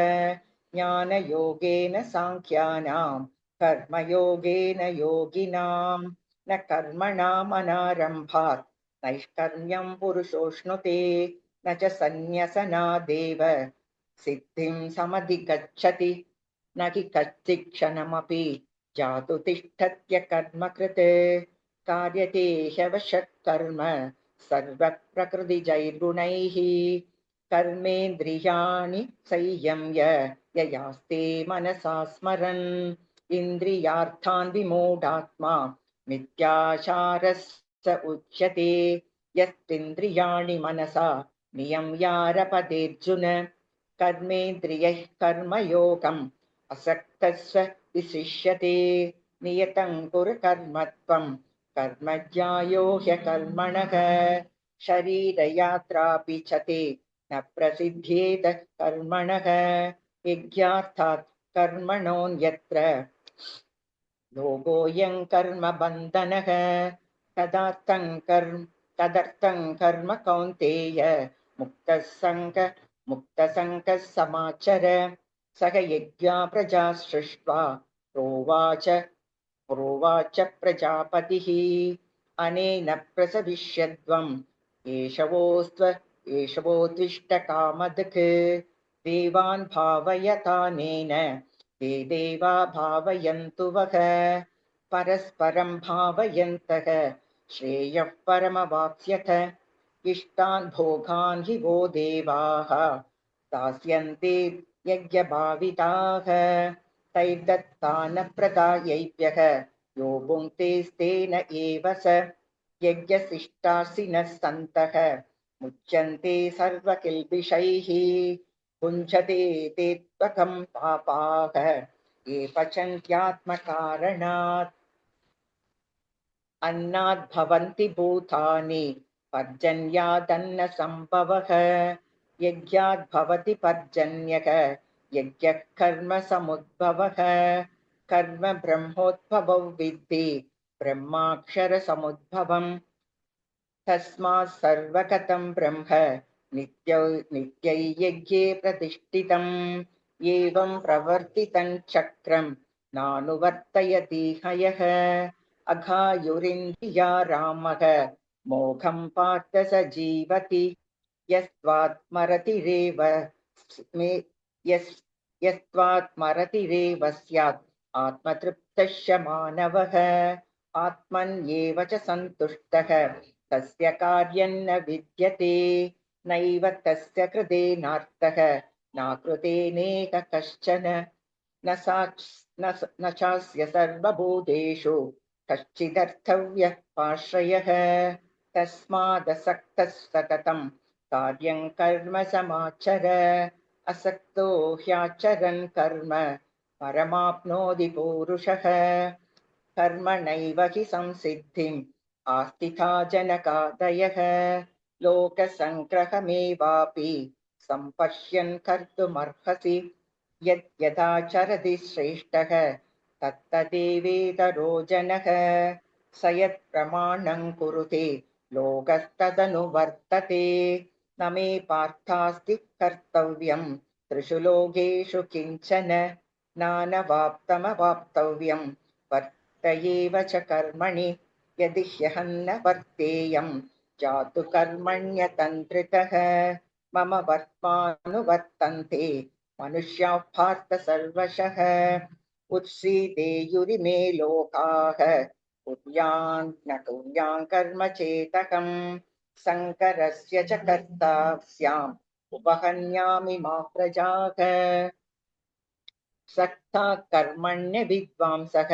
ज्ञानयोगेन साङ्ख्यानां कर्मयोगेन योगिनां न कर्मणामनारम्भात् नैष्कर्म्यं पुरुषोऽश्नुते न च सन्न्यसनादेव सिद्धिं समधिगच्छति न हि कच्चित् क्षणमपि जातु तिष्ठत्य कर्मकृत् कार्यते ह्यवशः कर्म सर्वप्रकृतिजैर्गुणैः कर्मेन्द्रियाणि संयम्य ययास्ते मनसा स्मरन् इन्द्रियार्थान् विमूढात्मा मिथ्याचारस्य उच्यते यस्त्विन्द्रियाणि मनसा नियम्यारपतेऽर्जुन कर्मेन्द्रियैः कर्मयोगम् असक्तस्व विशिष्यते नियतं कुरु कर्म त्वं कर्म ज्यायो ह्यकर्मणः शरीरयात्रापि च ते न प्रसिद्ध्येत कर्मणः यज्ञार्थात् कर्मणोऽन्यत्र लोकोऽयं कर्म बन्धनः तदर्थं कर्म कौन्तेय मुक्तसङ्गः समाचर सह यज्ञा प्रजा सृष्ट्वा प्रोवाच प्रजापतिः अनेन प्रसविष्यद्वम् एषवोत्विष्टकामधक् देवान् भावयतानेन ते देवा भावयन्तु वः परस्परं भावयन्तः श्रेयः परमवाप्स्यथ इष्टान् भोगान् हि वो देवाः दास्यन्ते यज्ञभाविताः तैर्दत्तानप्रदायैभ्यः यो भुङ्क्तेस्तेन एव स यज्ञशिष्टासिनः सन्तः मुच्यन्ते सर्वकिल्बिषैः भुञ्जते ते त्वकं पापाः ये पचन्त्यात्मकारणात् अन्नाद्भवन्ति भूतानि पर्जन्यादन्नसम्भवः यज्ञाद्भवति पर्जन्यः यज्ञः कर्मसमुद्भवः कर्म ब्रह्मोद्भवौ विद्धि ब्रह्माक्षरसमुद्भवम् तस्मात् सर्वगतं ब्रह्म नित्यै यज्ञे प्रतिष्ठितम् एवं प्रवर्तितं चक्रं नानुवर्तयति हयः अघायुरिन्द्रिया रामः मोघं पार्थ स जीवति यस्त्वात्मरतिरेव स्यात् आत्मतृप्तश्च मानवः आत्मन्येव च सन्तुष्टः तस्य कार्यं न विद्यते नैव तस्य कृतेनार्थः नाकृतेनेक कश्चन न चास्य सर्वभूतेषु कश्चिदर्थव्यः पाश्रयः तस्मादसक्तः सततं कार्यं कर्म समाचर असक्तो ह्याचरन् कर्म परमाप्नोति पूरुषः कर्मणैव हि संसिद्धिम् आस्थिता जनकादयः लोकसङ्ग्रहमेवापि सम्पश्यन् कर्तुमर्हसि यद्यदाचरति श्रेष्ठः तत्तदेवेतरो जनः स यत्प्रमाणं कुरुते लोकस्तदनुवर्तते न मे पार्थास्ति कर्तव्यं त्रिषु लोकेषु किञ्चन नानवाप्तमवाप्तव्यं वर्त एव च कर्मणि यदि ह्यहं न वर्तेयं जातु कर्मण्यतन्त्रितः मम वर्त्मानुवर्तन्ते मनुष्याः पार्थ सर्वशः उत्सीदेयुरिमे लोकाः कुर्यान् न कुर्यान् कर्म चेतकम् शङ्करस्य च कर्ता स्याम् उपहन्यामि मा प्रजाः सक्ता कर्मण्य विद्वांसः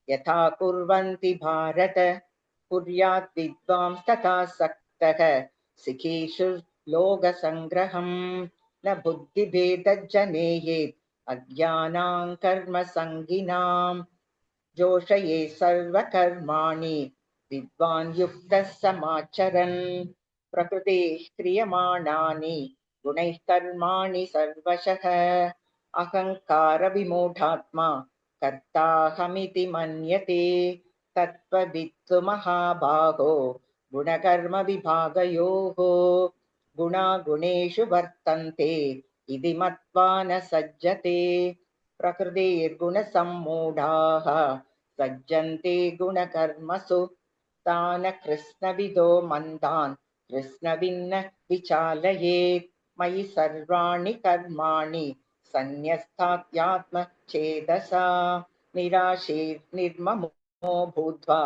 यथा कुर्वन्ति भारत कुर्यात् विद्वांस्तथा सक्तः सिखेषु लोकसङ्ग्रहम् न बुद्धिभेदज्जनेयेत् अज्ञानां कर्मसङ्गिनां जोषये सर्वकर्माणि विद्वान् युक्तः समाचरन् प्रकृतेः क्रियमाणानि गुणैः कर्माणि सर्वशः अहङ्कारविमूढात्मा कर्ताहमिति मन्यते तत्त्ववित्तु महाबाहो गुणकर्मविभागयोः गुणागुणेषु वर्तन्ते इति मत्वा न सज्जते प्रकृतेर्गुणसम्मूढाः सज्जन्ते गुणकर्मसु तान् कृष्णविदो मन्दान् कृष्णविन्न विचालयेत् मयि सर्वाणि कर्माणि सन्न्यस्तात्यात्मचेतसा निराशीर्निर्ममो भूत्वा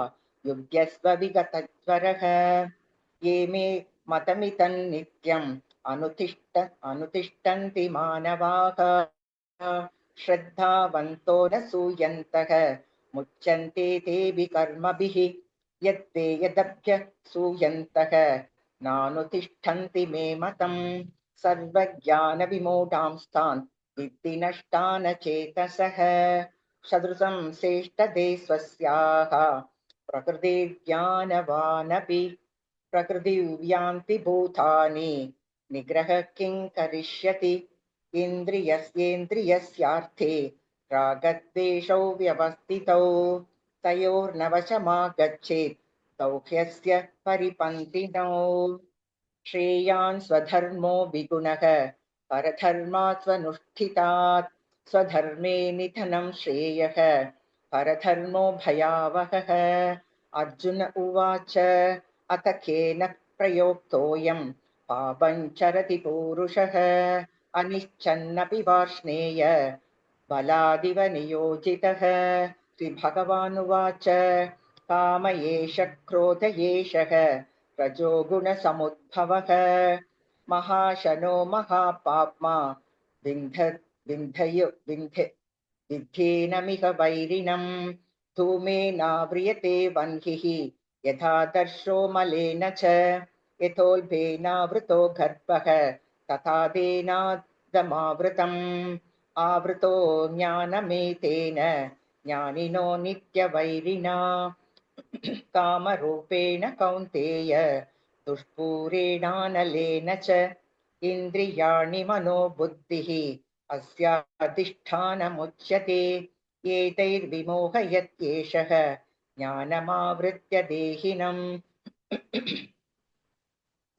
युध्यस्व विगतज्वरः ये मे मतमिदं नित्यम् अनुतिष्ठन्ति मानवाः श्रद्धावन्तो न सूयन्तः मुच्यन्ते तेऽपि कर्मभिः यद्ते यदभ्यसूयन्तः नानुतिष्ठन्ति मे मतम् सर्वज्ञानविमूढांस्तान् विद्धि नष्टान चेतसः सदृशं श्रेष्ठदे स्वस्याः प्रकृतिर्ज्ञानवानपि प्रकृतिव्यान्ति भूतानि निग्रह किं करिष्यति इन्द्रियस्येन्द्रियस्यार्थे रागद्वेषौ व्यवस्थितौ तयोर्नवशमागच्छेत् तौ ह्यस्य परिपन्थिनौ श्रेयान् स्वधर्मो विगुणः परधर्मात् स्वनुष्ठितात् स्वधर्मे निधनं श्रेयः परधर्मो भयावहः अर्जुन उवाच अथ केन प्रयोक्तोऽयं पापं चरति पूरुषः अनिच्छन्नपि वार्ष्णेय बलादिव नियोजितः श्रीभगवानुवाच काम एष क्रोध एषः रजो गुणसमुद्भवः महाशनो महापाप्मा विद्धेनमिह वैरिणम् धूमेनाव्रियते वह्निः यथादर्शो मलेन च यथोल्बेनावृतो गर्भः तथा तेनादमावृतम् आवृतो ज्ञानमेतेन ज्ञानिनो नित्यवैरिणा कामरूपेण कौन्तेय दुष्पूरेणानलेन च इन्द्रियाणि मनोबुद्धिः अस्याधिष्ठानमुच्यते एतैर्विमोहयत्येषः ज्ञानमावृत्य देहिनम्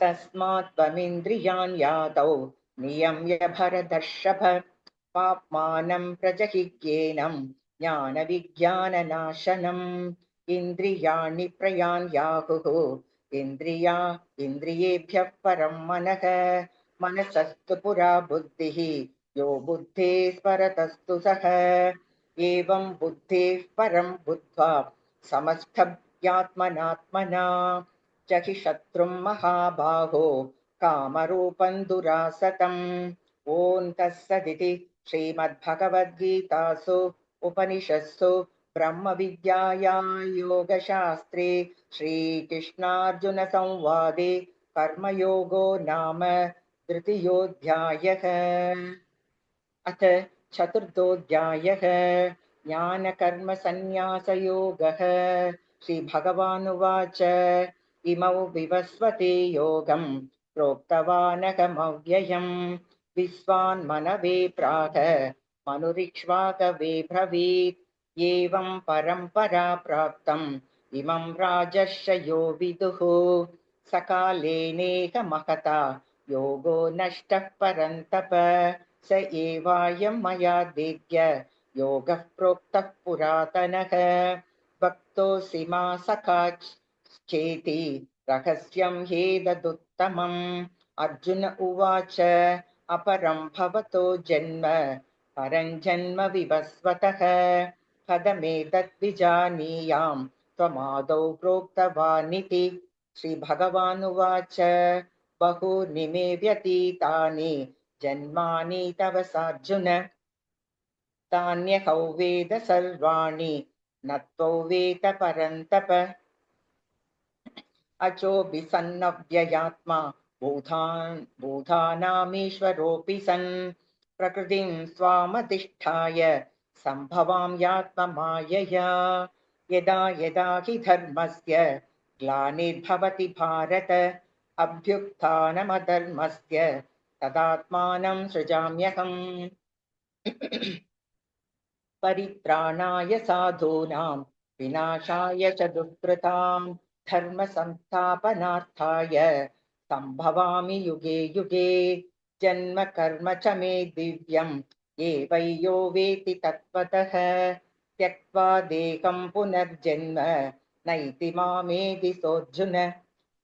तस्मात् त्वमिन्द्रियान् यादौ नियम्य भरतर्षभ पाप्मानं प्रजहिज्ञेनं ज्ञानविज्ञाननाशनम् इन्द्रियाणि प्रयान्याहुः इन्द्रियेभ्यः परं मनः मनसस्तु पुरा बुद्धिः यो बुद्धेः परतस्तु सः एवं बुद्धेः परं बुद्ध्वा समस्तभ्यात्मनात्मना जहि शत्रुं महाबाहो कामरूपं दुरासतम् ॐ तत्सदिति श्रीमद्भगवद्गीतासु उपनिषत्सु ब्रह्मविद्यायां योगशास्त्रे श्रीकृष्णार्जुनसंवादे कर्मयोगो नाम तृतीयोऽध्यायः। अथ चतुर्थोऽध्यायः ज्ञानकर्मसन्न्यासयोगः। श्रीभगवानुवाच इमौ विवस्वते योगं प्रोक्तवानहमव्ययम् विश्वान्मनवे प्राह मनुरिक्ष्वाकवे ब्रवीत् एवं परम्परा प्राप्तम् इमं राजर्षयो विदुः सकालेनेह महता योगो नष्टः परन्तप स एवायं मया वेद्य योगः प्रोक्तः पुरातनः भक्तोऽसि मा सखा चेति रहस्यं ह्येतदुत्तमम् अर्जुन उवाच अपरं भवतो जन्म परं जन्म विवस्वतः कथमेतद्विजानीयां त्वमादौ प्रोक्तवानिति श्रीभगवानुवाच बहूनि मे व्यतीतानि जन्मानि तव सार्जुन तान्यहौ वेद सर्वाणि न त्वौ वेद परन्तप अचोऽपि सन्नव्ययात्मा भूतानामीश्वरोऽपि सन् प्रकृतिं स्वामधिष्ठाय सम्भवां यात्ममायया यदा यदा हि धर्मस्य ग्लानिर्भवति भारत अभ्युत्थानमधर्मस्य तदात्मानं सृजाम्यहम् परित्राणाय साधूनां विनाशाय च दुष्कृतां धर्म संस्थापनार्थाय संभवामि युगे युगे जन्म कर्म च मे दिव्यम् एवैयो वेति तत्त्वतः त्यक्त्वा देहं पुनर्जन्म नैति मामेति सोऽर्जुन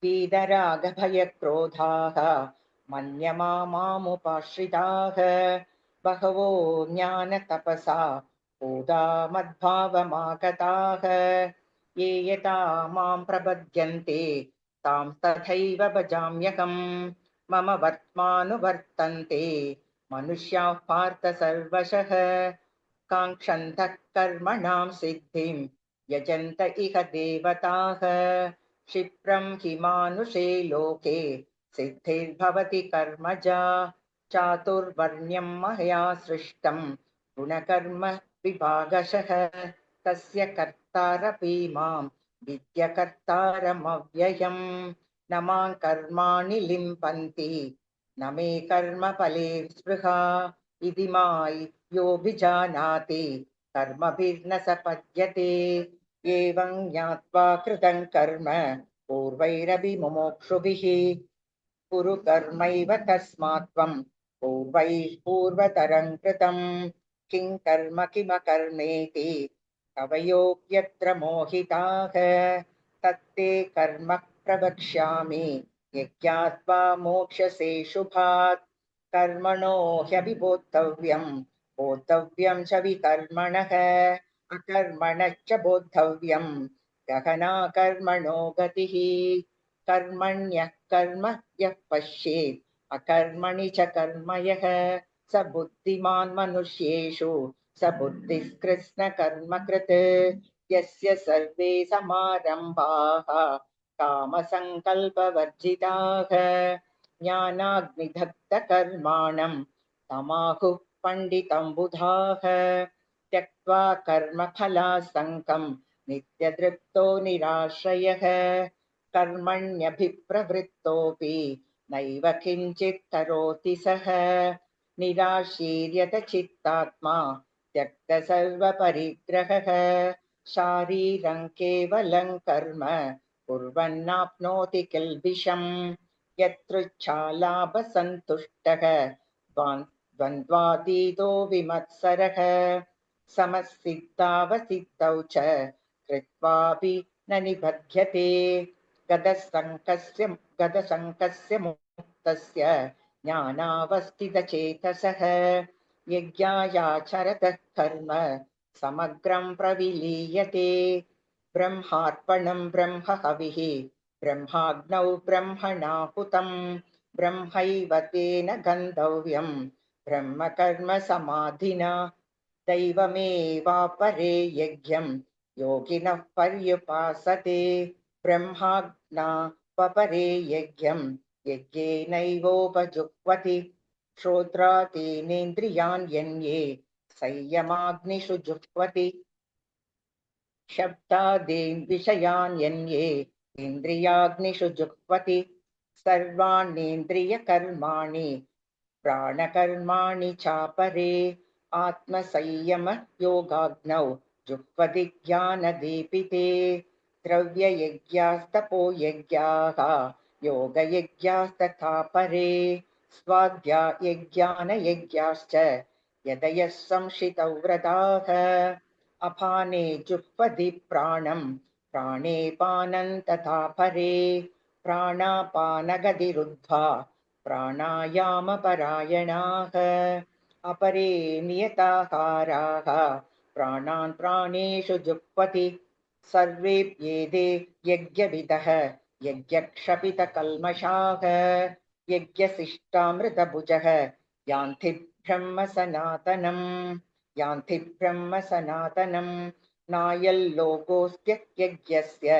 वीतरागभयक्रोधाः मन्यमामुपाश्रिताः बहवो ज्ञानतपसा भूता मद्भावमागताः ये यथा मां प्रपद्यन्ते तां तथैव भजाम्यहम् मम वर्त्मानुवर्तन्ते मनुष्याः पार्थ सर्वशः काङ्क्षन्तः कर्मणां सिद्धिं यजन्त इह देवताः क्षिप्रं हि मानुषे लोके सिद्धिर्भवति कर्मजा चातुर्वर्ण्यं मया सृष्टं गुणकर्म विभागशः तस्य कर्तारपि मां विद्यकर्तारमव्ययम् न मां कर्माणि लिम्पन्ति न मे कर्मफले स्पृहा इति योऽभिजानाति कर्मभिर्न स पद्यते एवं ज्ञात्वा कृतं कर्म पूर्वैरपि मुमुक्षुभिः कुरु कर्मैव तस्मात् त्वं पूर्वैः पूर्वतरं कृतं किं कर्म किमकर्मेति कवयोऽप्यत्र मोहिताः तत्ते कर्म प्रवक्ष्यामि यज्ञात्वा मोक्षसे शुभात् कर्मणो ह्यभिबोद्धव्यं बोद्धव्यं च विकर्मणः अकर्मणश्च बोद्धव्यं गहना कर्मणो गतिः कर्मण्यः कर्म यः पश्येत् अकर्मणि च कर्म यः स बुद्धिमान् मनुष्येषु स बुद्धिः कर्मकृत् यस्य सर्वे समारम्भाः कामसङ्कल्पवर्जिताः ज्ञानाग्निदग्धकर्माणं तमाहुः पण्डितं बुधाः त्यक्त्वा कर्मफलासङ्गं नित्यतृप्तो निराश्रयः कर्मण्यभिप्रवृत्तोऽपि नैव किञ्चित् करोति सः निराशीर्यत चित्तात्मा त्यक्त सर्वपरिग्रहः शारीरं केवलं कर्म कुर्वन्नाप्नोति किल्बिषम् यतृच्छालाभसन्तुष्टः द्वन्द्वातीतो विमत्सरः समसिद्धावसिद्धौ च कृत्वापि न निबध्यते गदसङ्कस्य मुक्तस्य ज्ञानावस्थितचेतसः यज्ञायाचरतः कर्म समग्रं प्रविलीयते ब्रह्मार्पणं ब्रह्म हविः ब्रह्माग्नौ ब्रह्मणाहुतं ब्रह्मैव तेन गन्धव्यं ब्रह्म कर्म समाधिना दैवमेवापरे यज्ञं योगिनः पर्युपासते ब्रह्माज्ञापरे यज्ञं यज्ञेनैवोपजुह्वति श्रोत्रादीनेन्द्रियाण्यन्ये संयमाग्निषु जुह्वति शब्दादीन् विषयान्यन्ये इन्द्रियाग्निषु जुह्वति सर्वाण्येन्द्रियकर्माणि प्राणकर्माणि चापरे आत्मसंयम योगाग्नौ जुह्वति ज्ञानदीपिते द्रव्ययज्ञास्तपोयज्ञाः योगयज्ञास्तथा परे स्वाध्यायज्ञानयज्ञाश्च यदयः संशितौ व्रताः अपाने जुह्वति प्राणं प्राणे पानं तथा परे प्राणापानगतिरुद्ध्वा प्राणायामपरायणाः अपरे नियताहाराः प्राणान् प्राणेषु जुह्वति सर्वेऽप्येते यज्ञविदः यज्ञक्षपितकल्मषाः यज्ञशिष्टामृतभुजः यान्ति ब्रह्म सनातनं नायल्लोकोऽस्त्ययज्ञस्य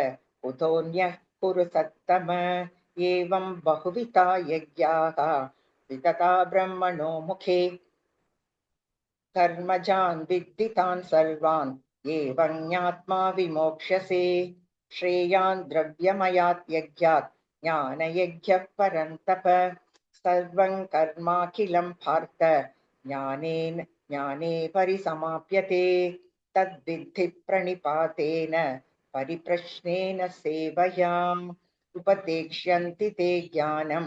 कुतोऽन्यः कुरु सत्तम एवं बहुविधा यज्ञाः वितता ब्रह्मणो मुखे कर्मजान् विद्धितान् सर्वान् एवं ज्ञात्मा विमोक्ष्यसे श्रेयान् द्रव्यमयात् यज्ञात् ज्ञानयज्ञः परन्तप सर्वं कर्माखिलं पार्थ ज्ञाने परिसमाप्यते तद्विद्धि प्रणिपातेन परिप्रश्नेन सेवयाम् उपदेक्ष्यन्ति ते ज्ञानं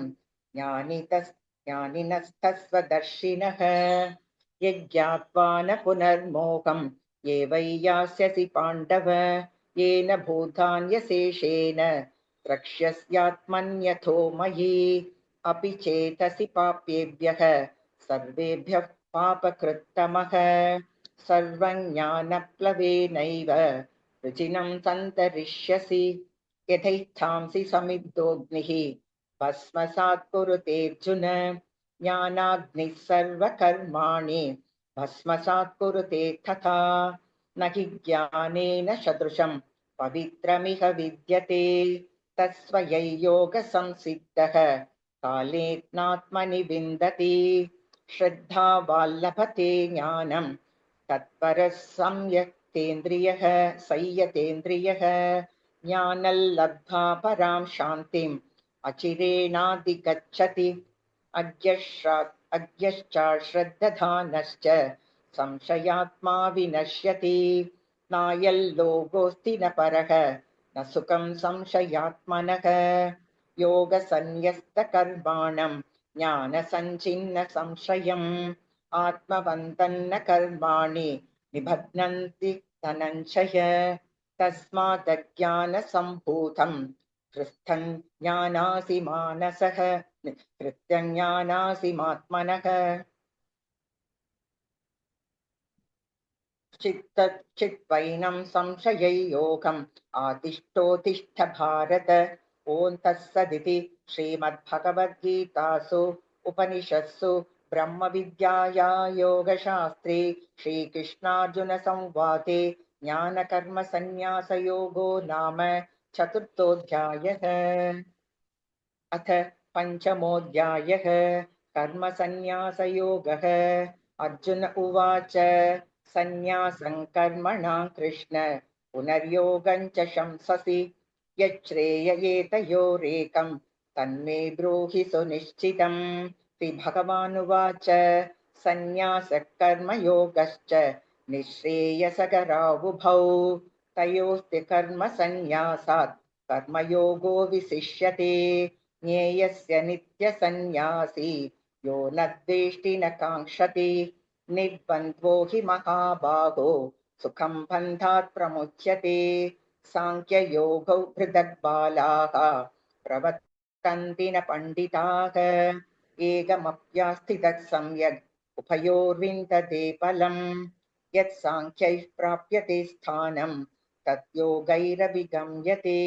ज्ञानिनस्तस्वदर्शिनः यज्ञात्वा न पुनर्मोहम् ये वै यास्यसि पाण्डव येन भूतान्यशेषेण द्रक्ष्यस्यात्मन्यथो मयि अपि चेतसि पाप्येभ्यः सर्वेभ्यः पापकृत्तमः सर्वं ज्ञानप्लवेनैव रुचिनं सन्तरिष्यसि यथैच्छांसि समिद्धोऽग्निः भस्मसात् कुरुतेऽर्जुन ज्ञानाग्निः सर्वकर्माणि भस्मसात् कुरुते तथा न हि ज्ञानेन सदृशं पवित्रमिह विद्यते तत्स्वयै योगसंसिद्धः कालेनात्मनि विन्दति श्रद्धा वाल्लभते ज्ञानं तत्परः संयतेन्द्रियः संयतेन्द्रियः ज्ञानल्लब्ध्वा परां शान्तिम् अचिरेणाधिगच्छति अज्ञश्चाश्रद्धधानश्च संशयात्मा विनश्यति नायल्लोकोऽस्ति न परः न सुखं संशयात्मनः योगसन्न्यस्तकर्माणं ज्ञानसञ्छिन्न संशयम् आत्मवन्तन्न कर्माणि निबध्नन्ति धनञ्जय तस्मादज्ञानसम्भूतं हृस्थं ज्ञानासि मानसः कृत्यज्ञानासिमात्मनः चित्वैनं संशययोगम् आतिष्ठोतिष्ठ भारत ॐ तत्सदिति श्रीमद्भगवद्गीतासु उपनिषत्सु ब्रह्मविद्याया योगशास्त्रे श्रीकृष्णार्जुनसंवादे ज्ञानकर्मसन्न्यासयोगो नाम चतुर्थोऽध्यायः। अथ पञ्चमोऽध्यायः कर्मसन्न्यासयोगः। अर्जुन उवाच सन्न्यासं कर्मणां कृष्ण पुनर्योगं च शंससि यच्छ्रेययेतयोरेकं तन्मे ब्रूहि सुनिश्चितम्। श्रीभगवानुवाच सन्न्यासः कर्मयोगश्च निःश्रेयसकरावुभौ तयोस्ते कर्मसन्न्यासात् कर्मयोगो विशिष्यते ज्ञेयस्य नित्यसन्न्यासी यो न द्वेष्टि न काङ्क्षति निर्बन्धो हि महाबाहो सुखं बन्धात् प्रमुच्यते साङ्ख्ययोगौ पृथग्बालाः प्रवर्तन्ति न पण्डिताः एकमप्यास्थितः सम्यग् उभयोर्विन्दते फलम् यत् साङ्ख्यैः प्राप्यते स्थानं तत् योगैरभिगम्यते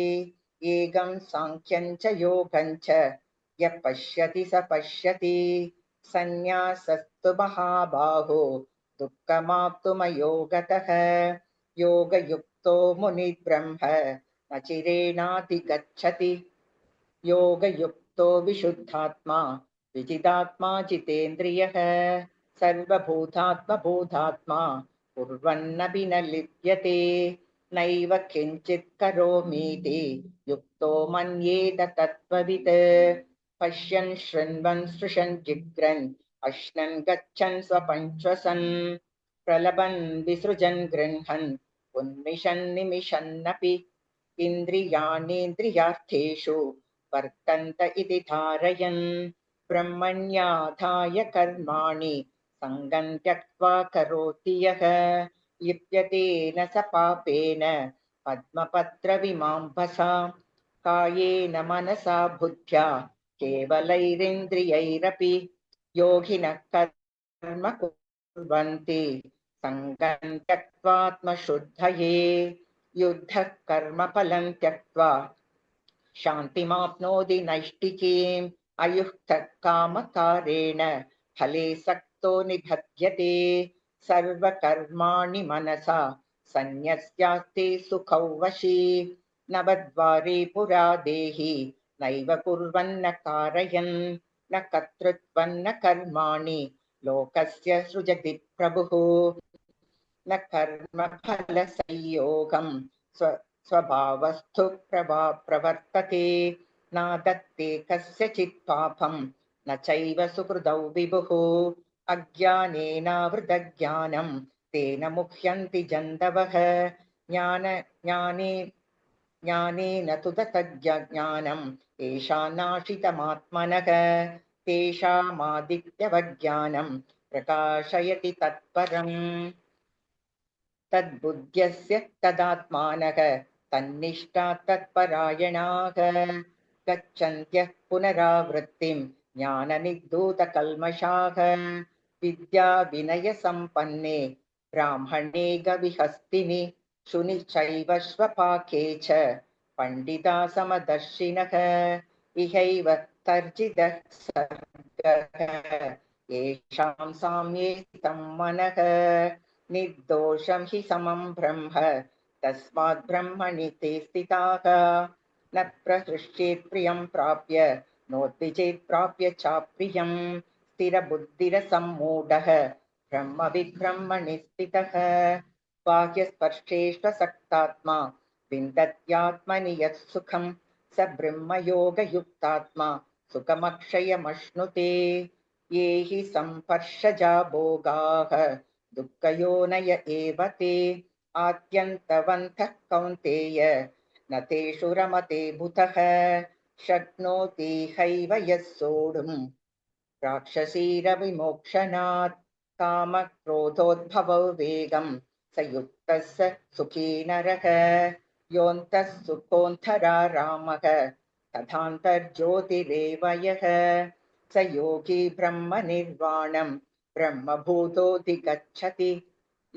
एकं साङ्ख्यं च योगं च यः पश्यति स पश्यति सन्न्यासस्तु महाबाहो दुःखमाप्तुमयोगतः योगयुक्तो मुनिर्ब्रह्म न चिरेणाधिगच्छति योगयुक्तो विशुद्धात्मा विजितात्मा जितेन्द्रियः सर्वभूतात्मभूतात्मा कुर्वन्नपि न लिप्यते नैव किञ्चित् करोमीति युक्तो मन्येत तत्त्ववित् पश्यन् शृण्वन् स्पृशन् जिघ्रन् अश्नन् गच्छन् स्वपञ्चसन् प्रलभन् विसृजन् गृह्णन् उन्मिषन् निमिषन्नपि इन्द्रियाणीन्द्रियार्थेषु वर्तन्त इति धारयन् ब्रह्मण्याधाय कर्माणि सङ्गं त्यक्त्वा करोति यः लिप्यतेन स पापेन पद्मपत्रविमाम्भसा कायेन मनसा बुद्ध्या केवलैरिन्द्रियैरपि योगिनः कर्म कुर्वन्ति सङ्गं त्यक्त्वात्मशुद्धये युद्धः कर्मफलं त्यक्त्वा शान्तिमाप्नोति नैष्टिकीम् अयुक्तः कामकारेण फले सक्तो निबध्यते सर्वकर्माणि मनसा सन्न्यस्यास्ते सुखौ वशी नवद्वारे पुरा देहि नैव कुर्वन्न कारयन् न कर्तृत्वन्न कर्माणि लोकस्य सृजति प्रभुः न कर्मफलसंयोगं स्वभावस्थु प्रवर्तते नादत्ते कस्यचित् पापं न चैव सुकृतौ विभुः अज्ञानेनावृतज्ञानं तेन मुह्यन्ति जन्तवः ज्ञानेन तु तज्ज्ञानं येषान्नाशितमात्मनः तेषामादित्यवज्ञानं प्रकाशयति तत्परम् तद्बुद्ध्यस्य तदात्मानः तन्निष्ठा तत्परायणाः गच्छन्त्यः पुनरावृत्तिं ज्ञाननिर्धूतकल्मषाः विद्या विनयसम्पन्ने ब्राह्मणे गविहस्तिनि शुनि चैव स्वपाके च पण्डिता समदर्शिनः इहैव तर्जितः सर्गः येषां साम्ये स्थितं मनः निर्दोषं हि समं ब्रह्म तस्मात् ब्रह्मणि ते स्थिताः न प्रहृष्येत् प्रियं प्राप्य नोद्विजेत् प्राप्य चाप्रियं स्थिरबुद्धिरसम्मूढः ब्रह्मविद्ब्रह्मणि स्थितः बाह्यस्पर्शेष्वसक्तात्मा विन्दत्यात्मनि यत् सुखं स ब्रह्मयोगयुक्तात्मा सुखमक्षयमश्नुते ये हि सम्पर्शजा भोगाः दुःखयोनय एव ते आद्यन्तवन्तः कौन्तेय न तेषु रमते बुधः शक्नोति हैव यः सोढुम् राक्षसीरविमोक्षणात् कामक्रोधोद्भवौ वेगं स युक्तः स सुखी नरः योऽन्तः सुखोऽन्तरारामः तथान्तर्ज्योतिरेव यः स योगी ब्रह्मनिर्वाणं ब्रह्मभूतोऽधिगच्छति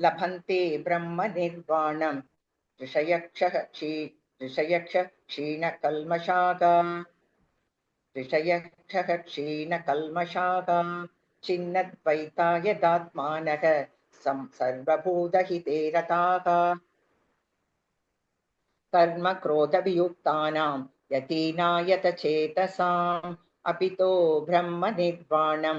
लभन्ते ब्रह्मनिर्वाणं ऋषयक्ष क्षीणकल्मषागा ऋषयक्षः क्षीणकल्मषागा छिन्नद्वैता यदात्मानः सर्वभूतहिते रताः कर्म क्रोधवियुक्तानां यतीनायतचेतसाम् अपितो ब्रह्मनिर्वाणं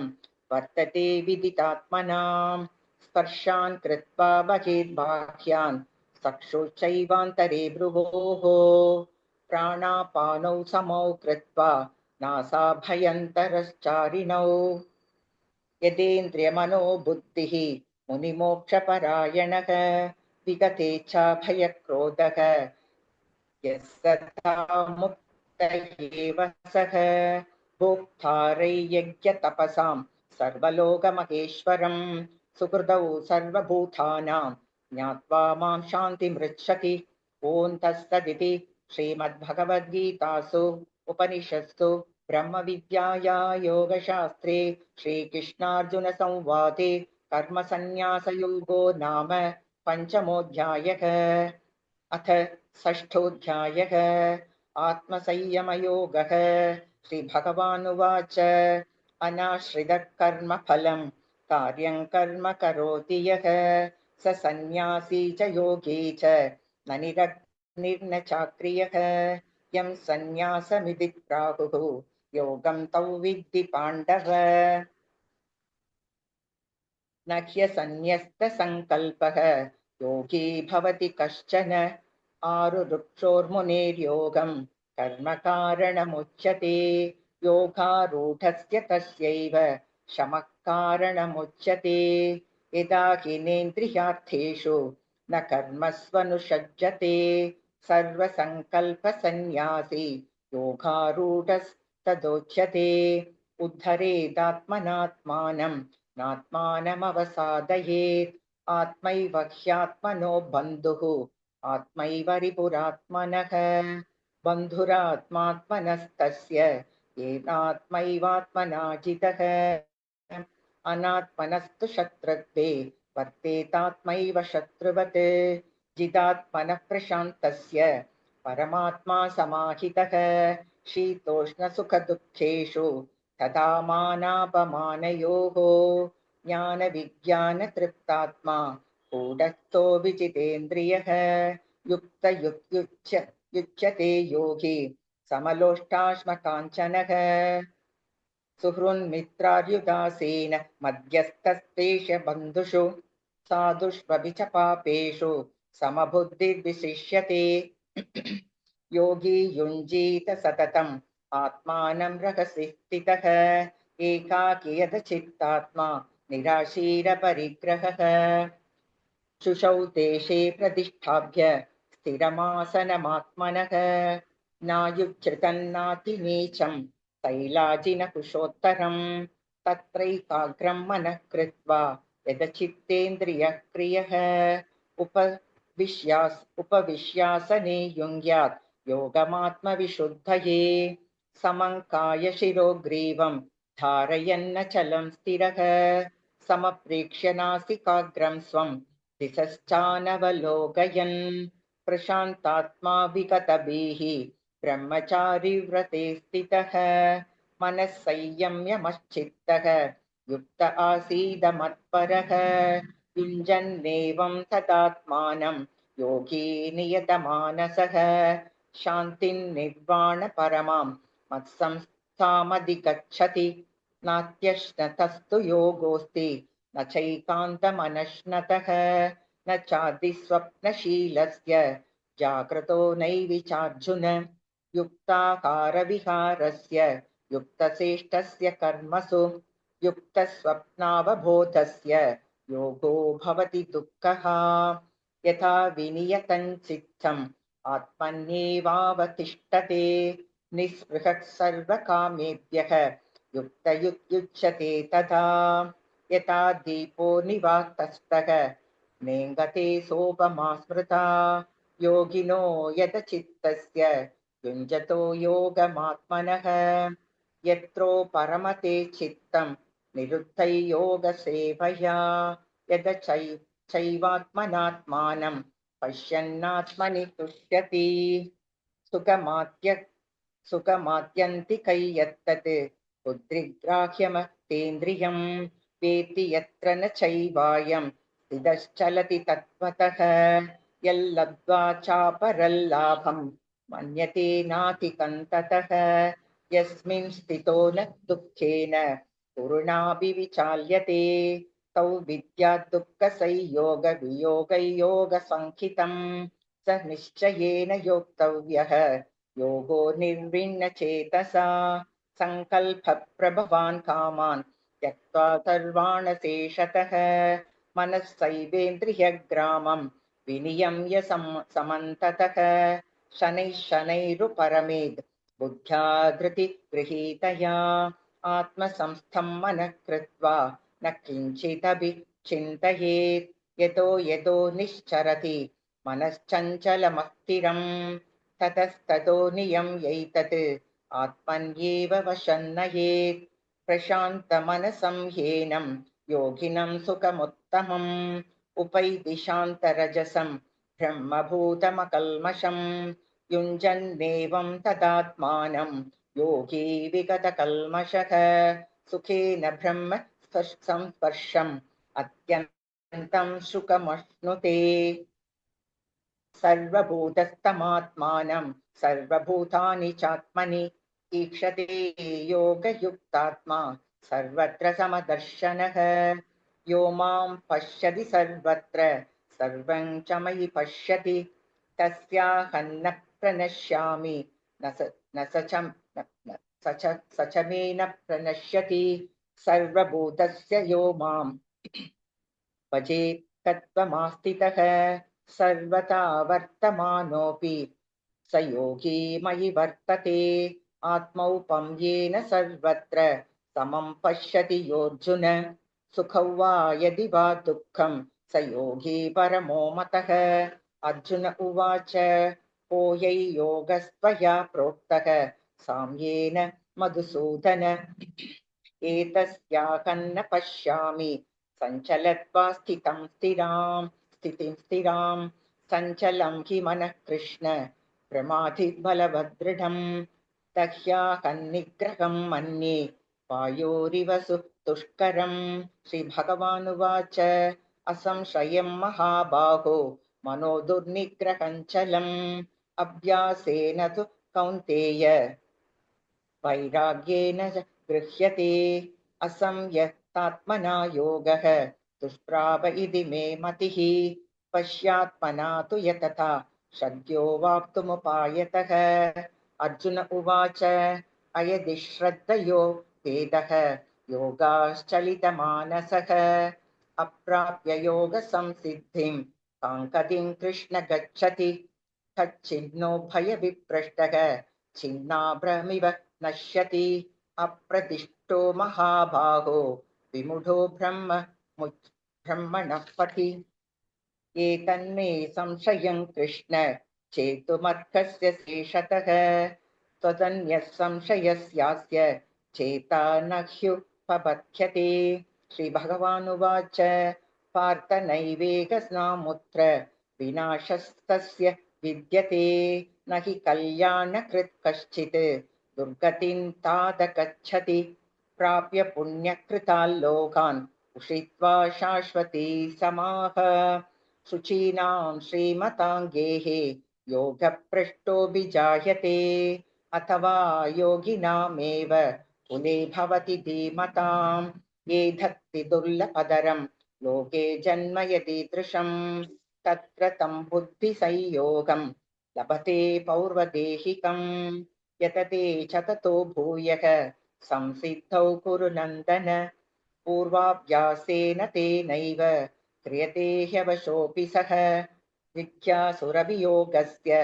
वर्तते विदितात्मनां स्पर्शान् कृत्वा बहिर्बाह्यान् चक्षुश्चैवान्तरे भ्रुवोः प्राणापानौ समौ कृत्वा नासाभयन्तरश्चारिणौ यदेन्द्रियमनोबुद्धिः मुनिमोक्षपरायणः विगतेच्छाभयक्रोधः यः सदा मुक्त एव सः भोक्तारैर्यज्ञतपसां सर्वलोकमहेश्वरं सुहृदौ सर्वभूतानां ज्ञात्वा मां शान्तिमृच्छति ॐ तत्सदिति श्रीमद्भगवद्गीतासु उपनिषत्सु ब्रह्मविद्याया योगशास्त्रे श्रीकृष्णार्जुनसंवादे कर्मसन्न्यासयोगो नाम पञ्चमोऽध्यायः। अथ षष्ठोऽध्यायः आत्मसंयमयोगः। श्रीभगवानुवाच अनाश्रितः कर्मफलं कार्यं कर्म करोति यः स सन्न्यासी च योगी च न निरग्निर्न चाक्रियः यं सन्न्यासमिति प्राहुः योगं तौ विद्धि पाण्डव न ह्यसन्न्यस्तसङ्कल्पः योगी भवति कश्चन आरुरुक्षोर्मुनेर्योगं कर्मकारणमुच्यते योगारूढस्य तस्यैव शमः कारणमुच्यते यदा हिनेन्द्रियार्थेषु न कर्मस्वनुषज्यते सर्वसङ्कल्पसन्न्यासी योगारूढस्तदोच्यते उद्धरेदात्मनात्मानं नात्मानमवसादयेत् आत्मैव ह्यात्मनो बन्धुः आत्मैव रिपुरात्मनः बन्धुरात्मात्मनस्तस्य येनात्मैवात्मना जितः अनात्मनस्तु शत्रुत्वे वर्तेतात्मैव शत्रुवत् जिदात्मनः प्रशान्तस्य परमात्मा समाहितः शीतोष्णसुखदुःखेषु तथा मानापमानयोः ज्ञानविज्ञानतृप्तात्मा कूटस्थो विजितेन्द्रियः युच्यते योगी समलोष्टाश्मकाञ्चनः सुहृन्मित्रार्युदासीन मध्यस्थस्तेष बन्धुषु साधुष्वपि च पापेषु समबुद्धिर्विशिष्यते योगी युञ्जीत सततम् आत्मानं रहसि स्थितः एकाकी यदचित्तात्मा निराशीरपरिग्रहः शुशौ देशे प्रतिष्ठाभ्य स्थिरमासनमात्मनः नायुच्छ्रितन्नातिनीचं तैलाजिनकुशोत्तरं तत्रैकाग्रं मनः कृत्वा यदचित्तेन्द्रियक्रियः उपविश्यासने युञ्ज्यात् योगमात्मविशुद्धये समं कायशिरोग्रीवं धारयन्नचलं स्थिरः समप्रेक्ष्य नासिकाग्रं स्वं दिशश्चानवलोकयन् प्रशान्तात्मा विगतभिः ब्रह्मचारिव्रते स्थितः मनः संयम्यमश्चित्तः युक्त आसीद मत्परः युञ्जन्नेवं तदात्मानं योगी नियतमानसः शान्तिं निर्वाणपरमां मत्संस्थमाप्नोति तामधिगच्छति नात्यश्नतस्तु योगोऽस्ति न चैकान्तमनश्नतः न चादिस्वप्नशीलस्य जाग्रतो नैविचार्जुन युक्ताहारविहारस्य युक्तचेष्टस्य कर्मसु युक्तस्वप्नावबोधस्य योगो भवति दुःखः यथा विनियतं चित्तम् आत्मन्येवावतिष्ठते निःस्पृहः सर्वकामेभ्यः युक्तयुच्यते तथा यथा दीपो निवातस्तः नेङ्गते सोपमा स्मृता योगिनो यतचित्तस्य युञ्जतो योगमात्मनः यत्रो परमते चित्तं निरुद्धै योगसेवया चैवात्मनात्मानं पश्यन्नात्मनि तुष्यति सुखमात्यन्तिकै यत्तत् बुद्धिग्राह्यमतेन्द्रियं वेत्ति यत्र न चैवायं स्थितश्चलति तत्त्वतः यल्लब्ध्वा चापरल्लाभं मन्यते नातिकन्ततः यस्मिन् स्थितो न दुःखेन पूर्णाभिविचाल्यते तौ विद्यात् दुःखसंयोगवियोगयोगसंहितं स निश्चयेन योक्तव्यः योगो निर्विण्णचेतसा सङ्कल्पप्रभवान् कामान् त्यक्त्वा सर्वाणशेषतः मनस्सैवेन्द्रियग्रामं विनियम्य समन्ततः शनैः शनैरुपरमेद् बुद्ध्या धृतिगृहीतया आत्मसंस्थं मनः कृत्वा न किञ्चिदपि चिन्तयेत् यतो निश्चरति मनश्चञ्चलमस्थिरम् ततस्ततो नियम्यैतत् आत्मन्येव वशन्नयेत् प्रशान्तमनसं ह्येनं योगिनं सुखमुत्तमम् उपैति शान्तरजसं ब्रह्मभूतमकल्मषं युञ्जन्नेवं तदात्मानं योगी विगतकल्मषः सुखेन ब्रह्म संस्पर्शम् अत्यन्तं सुखमश्नुते सर्वभूतस्थमात्मानं सर्वभूतानि चात्मनि ईक्षते योगयुक्तात्मा सर्वत्र समदर्शनः यो मां पश्यति सर्वत्र सर्वं च मयि पश्यति तस्याहं न प्रणश्यामि स च मे न प्रणश्यति सर्वभूतस्य यो मां भजे तत्त्वमास्थितः सर्वथा वर्तमानोऽपि स योगी मयि वर्तते आत्मौपं येन सर्वत्र समं पश्यति योऽर्जुन सुखं वा यदि वा दुःखं स योगी परमो मतः अर्जुन उवाच कोऽयै योगस्त्वया प्रोक्तः साम्येन मधुसूदन एतस्याहं न पश्यामि सञ्चलत्वा स्थितिं स्थिरां सञ्चलं हि मनः कृष्ण प्रमाथि बलभद्रढं दह्याहं निग्रहं मन्ये वायोरिव दुष्करं श्रीभगवानुवाच असंशयं महाबाहो मनो दुर्निग्रहञ्चलम् अभ्यासेन तु कौन्तेय वैराग्येन गृह्यते असंयतात्मना योगः दुष्प्राप इति मे मतिः पश्यात्मना तु यतता श्रद्धयो वाप्तुमुपायतः अर्जुन उवाच अयदि श्रद्धयो वेदः योगाश्चलितमानसः अप्राप्य योगसंसिद्धिं काङ्कतिं कृष्ण गच्छति तच्चिन्नो भयविप्रष्टः छिन्नाभ्रमिव नश्यति अप्रतिष्ठो महाबाहो विमूढो ब्रह्मणः पथि एतन्मे संशयं कृष्ण चेतुमर्हस्य शेषतः त्वदन्यः संशयस्यास्य चेता न ह्युपपद्यते श्रीभगवानुवाच पार्थ नैवेकस्नामुत्र विनाशस्तस्य विद्यते न हि कल्याणकृत् कश्चित् दुर्गतिं तादगच्छति प्राप्य पुण्यकृतान् लोकान् उषित्वा शाश्वती समाः शुचीनां श्रीमतां गेहे योगभ्रष्टोऽभिजायते अथवा योगिनामेव कुले भवति धीमताम् ये धत्ति दुर्लभतरं लोके जन्म यदीदृशं तत्र तं बुद्धिसंयोगं लभते पौर्वदेहिकं यतते च ततो भूयः संसिद्धौ कुरु नन्दन पूर्वाभ्यासेन तेनैव क्रियते ह्यवशोऽपि सः विद्यासुरभियोगस्य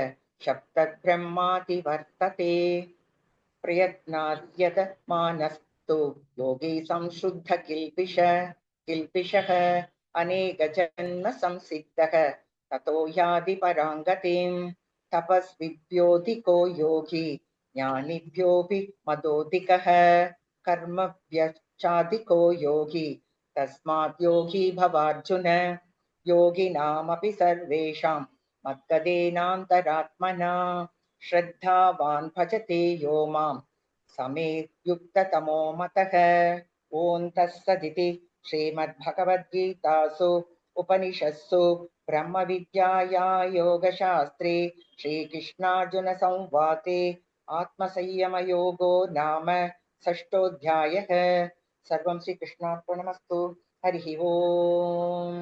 शब्दब्रह्मातिवर्तते प्रयत्नाद्यतमानस्तु योगी संशुद्ध किल्पिषः अनेकजन्म संसिद्धः ततो याति पराङ्गतिम् तपस्विभ्योऽधिको योगी ज्ञानिभ्योऽपि मदोऽधिकः कर्मभ्यश्चाधिको योगी तस्मात् योगी भवार्जुन योगिनामपि सर्वेषां मद्गतेनान्तरात्मना श्रद्धावान् भजते यो मां समे युक्ततमो मतः ॐ तत्सदिति श्रीमद्भगवद्गीतासु उपनिषत्सु ब्रह्मविद्यायां योगशास्त्रे श्रीकृष्णार्जुनसंवादे आत्मसंयमयोगो नाम षष्ठोऽध्यायः। सर्वं श्रीकृष्णार्पणमस्तु। हरिः ओम्।